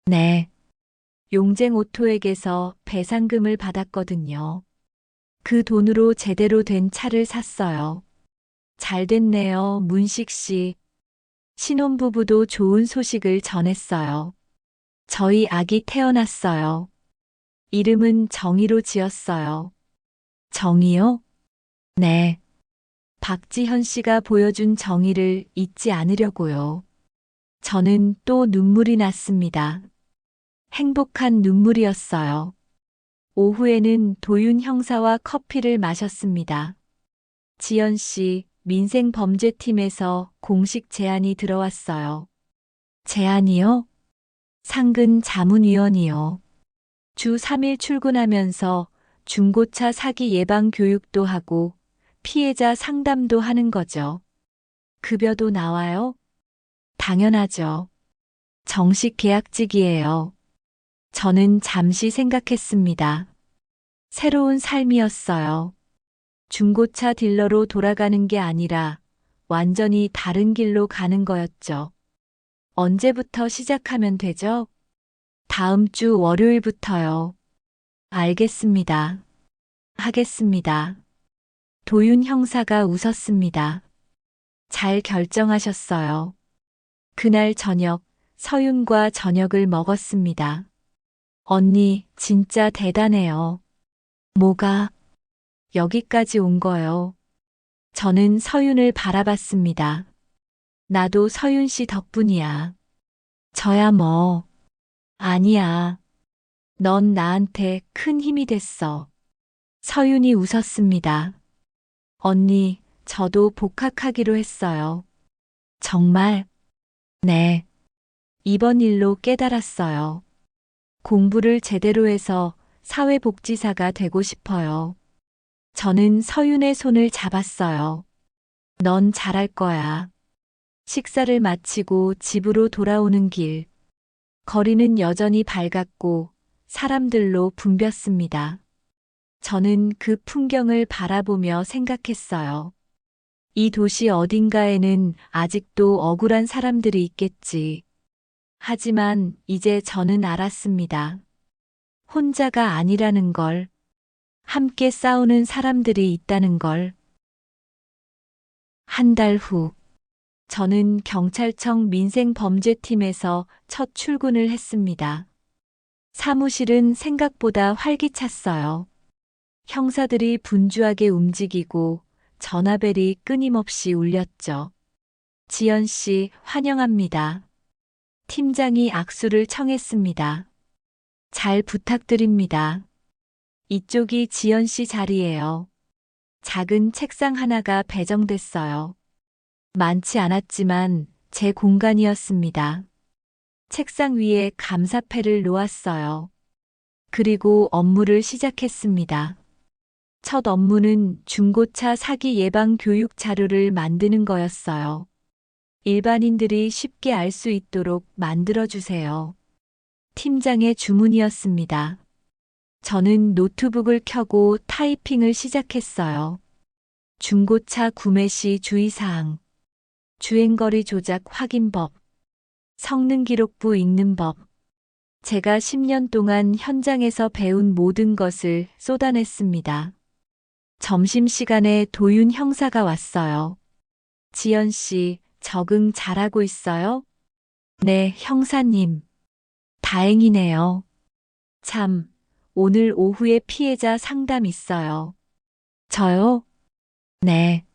네. 용쟁 오토에게서 배상금을 받았거든요. 그 돈으로 제대로 된 차를 샀어요. 잘 됐네요, 문식 씨. 신혼부부도 좋은 소식을 전했어요. 저희 아기 태어났어요. 이름은 정희로 지었어요. 정희요? 네. 박지현 씨가 보여준 정의를 잊지 않으려고요. 저는 또 눈물이 났습니다. 행복한 눈물이었어요. 오후에는 도윤 형사와 커피를 마셨습니다. 지연 씨, 민생범죄팀에서 공식 제안이 들어왔어요. 제안이요? 상근 자문위원이요. 주 3일 출근하면서 중고차 사기 예방 교육도 하고 피해자 상담도 하는 거죠. 급여도 나와요? 당연하죠. 정식 계약직이에요. 저는 잠시 생각했습니다. 새로운 삶이었어요. 중고차 딜러로 돌아가는 게 아니라 완전히 다른 길로 가는 거였죠. 언제부터 시작하면 되죠? 다음 주 월요일부터요. 알겠습니다. 하겠습니다. 도윤 형사가 웃었습니다. 잘 결정하셨어요. 그날 저녁, 서윤과 저녁을 먹었습니다. 언니, 진짜 대단해요. 뭐가? 여기까지 온 거요. 저는 서윤을 바라봤습니다. 나도 서윤 씨 덕분이야. 저야 뭐. 아니야. 넌 나한테 큰 힘이 됐어. 서윤이 웃었습니다. 언니, 저도 복학하기로 했어요. 정말? 네. 이번 일로 깨달았어요. 공부를 제대로 해서 사회복지사가 되고 싶어요. 저는 서윤의 손을 잡았어요. 넌 잘할 거야. 식사를 마치고 집으로 돌아오는 길. 거리는 여전히 밝았고 사람들로 붐볐습니다. 저는 그 풍경을 바라보며 생각했어요. 이 도시 어딘가에는 아직도 억울한 사람들이 있겠지. 하지만 이제 저는 알았습니다. 혼자가 아니라는 걸, 함께 싸우는 사람들이 있다는 걸. 한 달 후, 저는 경찰청 민생범죄팀에서 첫 출근을 했습니다. 사무실은 생각보다 활기찼어요. 형사들이 분주하게 움직이고 전화벨이 끊임없이 울렸죠. 지연 씨, 환영합니다. 팀장이 악수를 청했습니다. 잘 부탁드립니다. 이쪽이 지연 씨 자리예요. 작은 책상 하나가 배정됐어요. 많지 않았지만 제 공간이었습니다. 책상 위에 감사패를 놓았어요. 그리고 업무를 시작했습니다. 첫 업무는 중고차 사기 예방 교육 자료를 만드는 거였어요. 일반인들이 쉽게 알 수 있도록 만들어주세요. 팀장의 주문이었습니다. 저는 노트북을 켜고 타이핑을 시작했어요. 중고차 구매 시 주의사항, 주행거리 조작 확인법, 성능기록부 읽는 법. 제가 10년 동안 현장에서 배운 모든 것을 쏟아냈습니다. 점심시간에 도윤 형사가 왔어요. 지연 씨, 적응 잘하고 있어요? 네, 형사님. 다행이네요. 참, 오늘 오후에 피해자 상담 있어요. 저요? 네.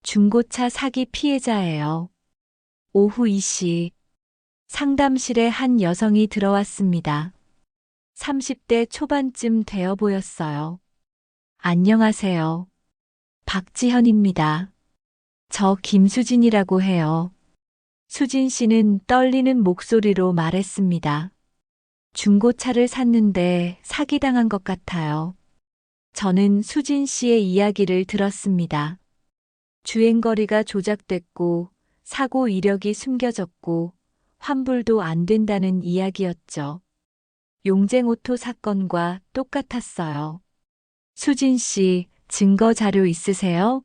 중고차 사기 피해자예요. 오후 2시. 상담실에 한 여성이 들어왔습니다. 30대 초반쯤 되어 보였어요. 안녕하세요. 박지현입니다. 저 김수진이라고 해요. 수진 씨는 떨리는 목소리로 말했습니다. 중고차를 샀는데 사기당한 것 같아요. 저는 수진 씨의 이야기를 들었습니다. 주행거리가 조작됐고 사고 이력이 숨겨졌고 환불도 안 된다는 이야기였죠. 용쟁오토 사건과 똑같았어요. 수진 씨, 증거 자료 있으세요?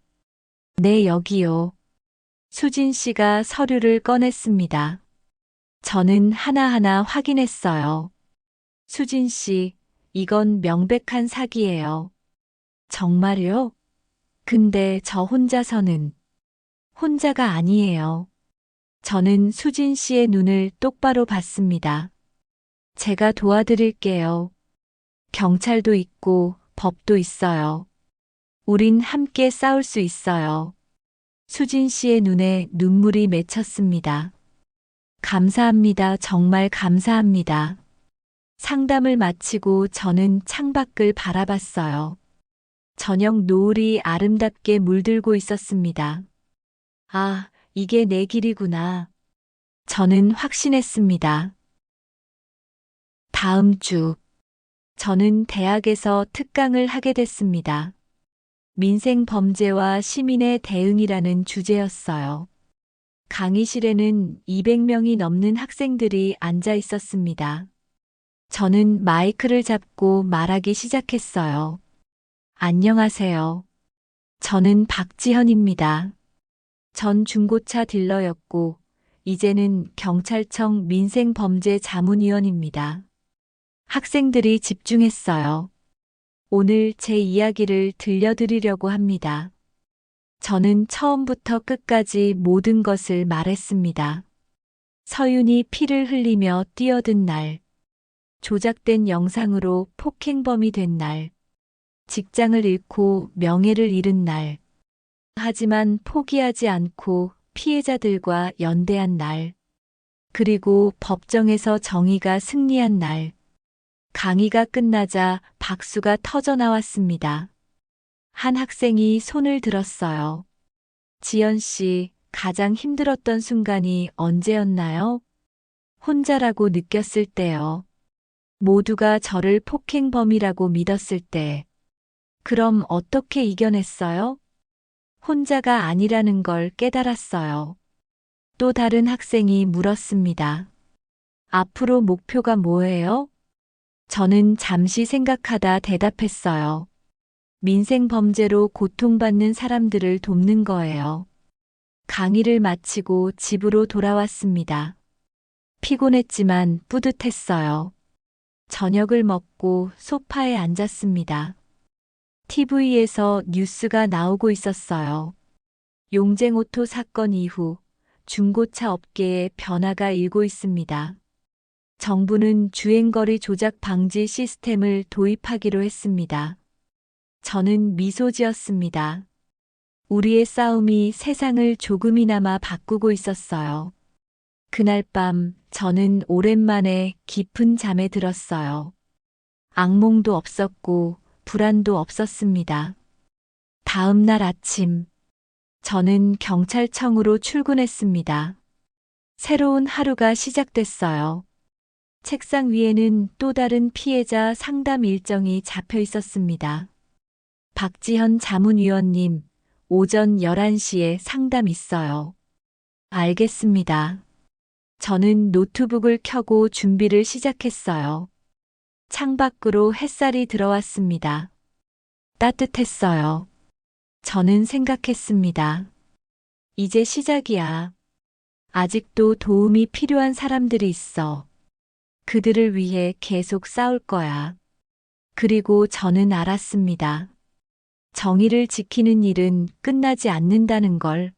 네, 여기요. 수진 씨가 서류를 꺼냈습니다. 저는 하나하나 확인했어요. 수진 씨, 이건 명백한 사기예요. 정말요? 근데 저 혼자서는 혼자가 아니에요. 저는 수진 씨의 눈을 똑바로 봤습니다. 제가 도와드릴게요. 경찰도 있고 법도 있어요. 우린 함께 싸울 수 있어요. 수진 씨의 눈에 눈물이 맺혔습니다. 감사합니다. 정말 감사합니다. 상담을 마치고 저는 창밖을 바라봤어요. 저녁 노을이 아름답게 물들고 있었습니다. 아, 이게 내 길이구나. 저는 확신했습니다. 다음 주, 저는 대학에서 특강을 하게 됐습니다. 민생 범죄와 시민의 대응이라는 주제였어요. 강의실에는 200명이 넘는 학생들이 앉아 있었습니다. 저는 마이크를 잡고 말하기 시작했어요. 안녕하세요. 저는 박지현입니다. 전 중고차 딜러였고, 이제는 경찰청 민생범죄자문위원입니다. 학생들이 집중했어요. 오늘 제 이야기를 들려드리려고 합니다. 저는 처음부터 끝까지 모든 것을 말했습니다. 서윤이 피를 흘리며 뛰어든 날, 조작된 영상으로 폭행범이 된 날, 직장을 잃고 명예를 잃은 날, 하지만 포기하지 않고 피해자들과 연대한 날, 그리고 법정에서 정의가 승리한 날. 강의가 끝나자 박수가 터져 나왔습니다. 한 학생이 손을 들었어요. 지연 씨, 가장 힘들었던 순간이 언제였나요? 혼자라고 느꼈을 때요. 모두가 저를 폭행범이라고 믿었을 때. 그럼 어떻게 이겨냈어요? 혼자가 아니라는 걸 깨달았어요. 또 다른 학생이 물었습니다. 앞으로 목표가 뭐예요? 저는 잠시 생각하다 대답했어요. 민생 범죄로 고통받는 사람들을 돕는 거예요. 강의를 마치고 집으로 돌아왔습니다. 피곤했지만 뿌듯했어요. 저녁을 먹고 소파에 앉았습니다. TV에서 뉴스가 나오고 있었어요. 용쟁오토 사건 이후 중고차 업계에 변화가 일고 있습니다. 정부는 주행거리 조작 방지 시스템을 도입하기로 했습니다. 저는 미소 지었습니다. 우리의 싸움이 세상을 조금이나마 바꾸고 있었어요. 그날 밤 저는 오랜만에 깊은 잠에 들었어요. 악몽도 없었고 불안도 없었습니다. 다음 날 아침, 저는 경찰청으로 출근했습니다. 새로운 하루가 시작됐어요. 책상 위에는 또 다른 피해자 상담 일정이 잡혀 있었습니다. 박지현 자문위원님, 오전 11시에 상담 있어요. 알겠습니다. 저는 노트북을 켜고 준비를 시작했어요. 창밖으로 햇살이 들어왔습니다. 따뜻했어요. 저는 생각했습니다. 이제 시작이야. 아직도 도움이 필요한 사람들이 있어. 그들을 위해 계속 싸울 거야. 그리고 저는 알았습니다. 정의를 지키는 일은 끝나지 않는다는 걸.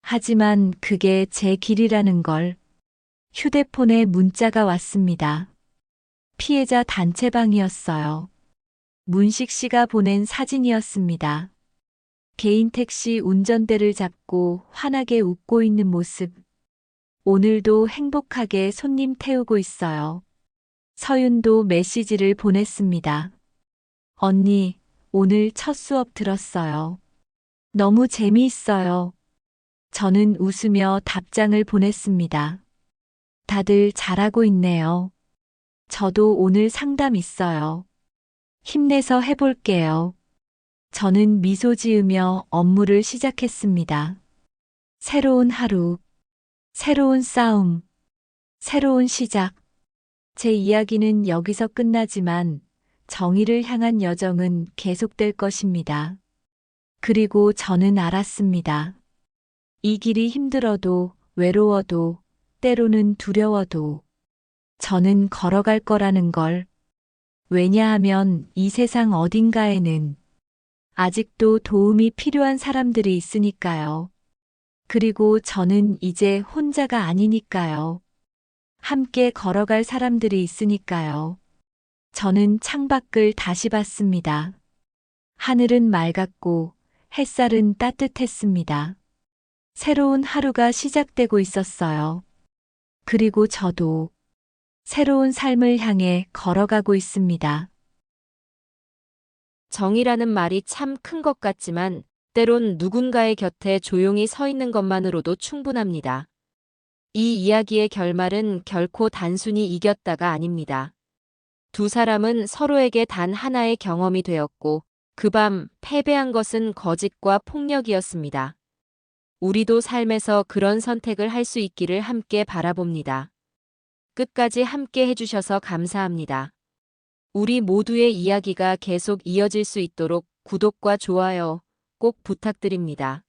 하지만 그게 제 길이라는 걸. 휴대폰에 문자가 왔습니다. 피해자 단체방이었어요. 문식 씨가 보낸 사진이었습니다. 개인 택시 운전대를 잡고 환하게 웃고 있는 모습. 오늘도 행복하게 손님 태우고 있어요. 서윤도 메시지를 보냈습니다. 언니, 오늘 첫 수업 들었어요. 너무 재미있어요. 저는 웃으며 답장을 보냈습니다. 다들 잘하고 있네요. 저도 오늘 상담 있어요. 힘내서 해볼게요. 저는 미소 지으며 업무를 시작했습니다. 새로운 하루, 새로운 싸움, 새로운 시작. 제 이야기는 여기서 끝나지만 정의를 향한 여정은 계속될 것입니다. 그리고 저는 알았습니다. 이 길이 힘들어도 외로워도 때로는 두려워도 저는 걸어갈 거라는 걸. 왜냐하면 이 세상 어딘가에는 아직도 도움이 필요한 사람들이 있으니까요. 그리고 저는 이제 혼자가 아니니까요. 함께 걸어갈 사람들이 있으니까요. 저는 창밖을 다시 봤습니다. 하늘은 맑았고 햇살은 따뜻했습니다. 새로운 하루가 시작되고 있었어요. 그리고 저도 새로운 삶을 향해 걸어가고 있습니다. 정의라는 말이 참 큰 것 같지만 때론 누군가의 곁에 조용히 서 있는 것만으로도 충분합니다. 이 이야기의 결말은 결코 단순히 이겼다가 아닙니다. 두 사람은 서로에게 단 하나의 경험이 되었고 그 밤 패배한 것은 거짓과 폭력이었습니다. 우리도 삶에서 그런 선택을 할 수 있기를 함께 바라봅니다. 끝까지 함께 해주셔서 감사합니다. 우리 모두의 이야기가 계속 이어질 수 있도록 구독과 좋아요 꼭 부탁드립니다.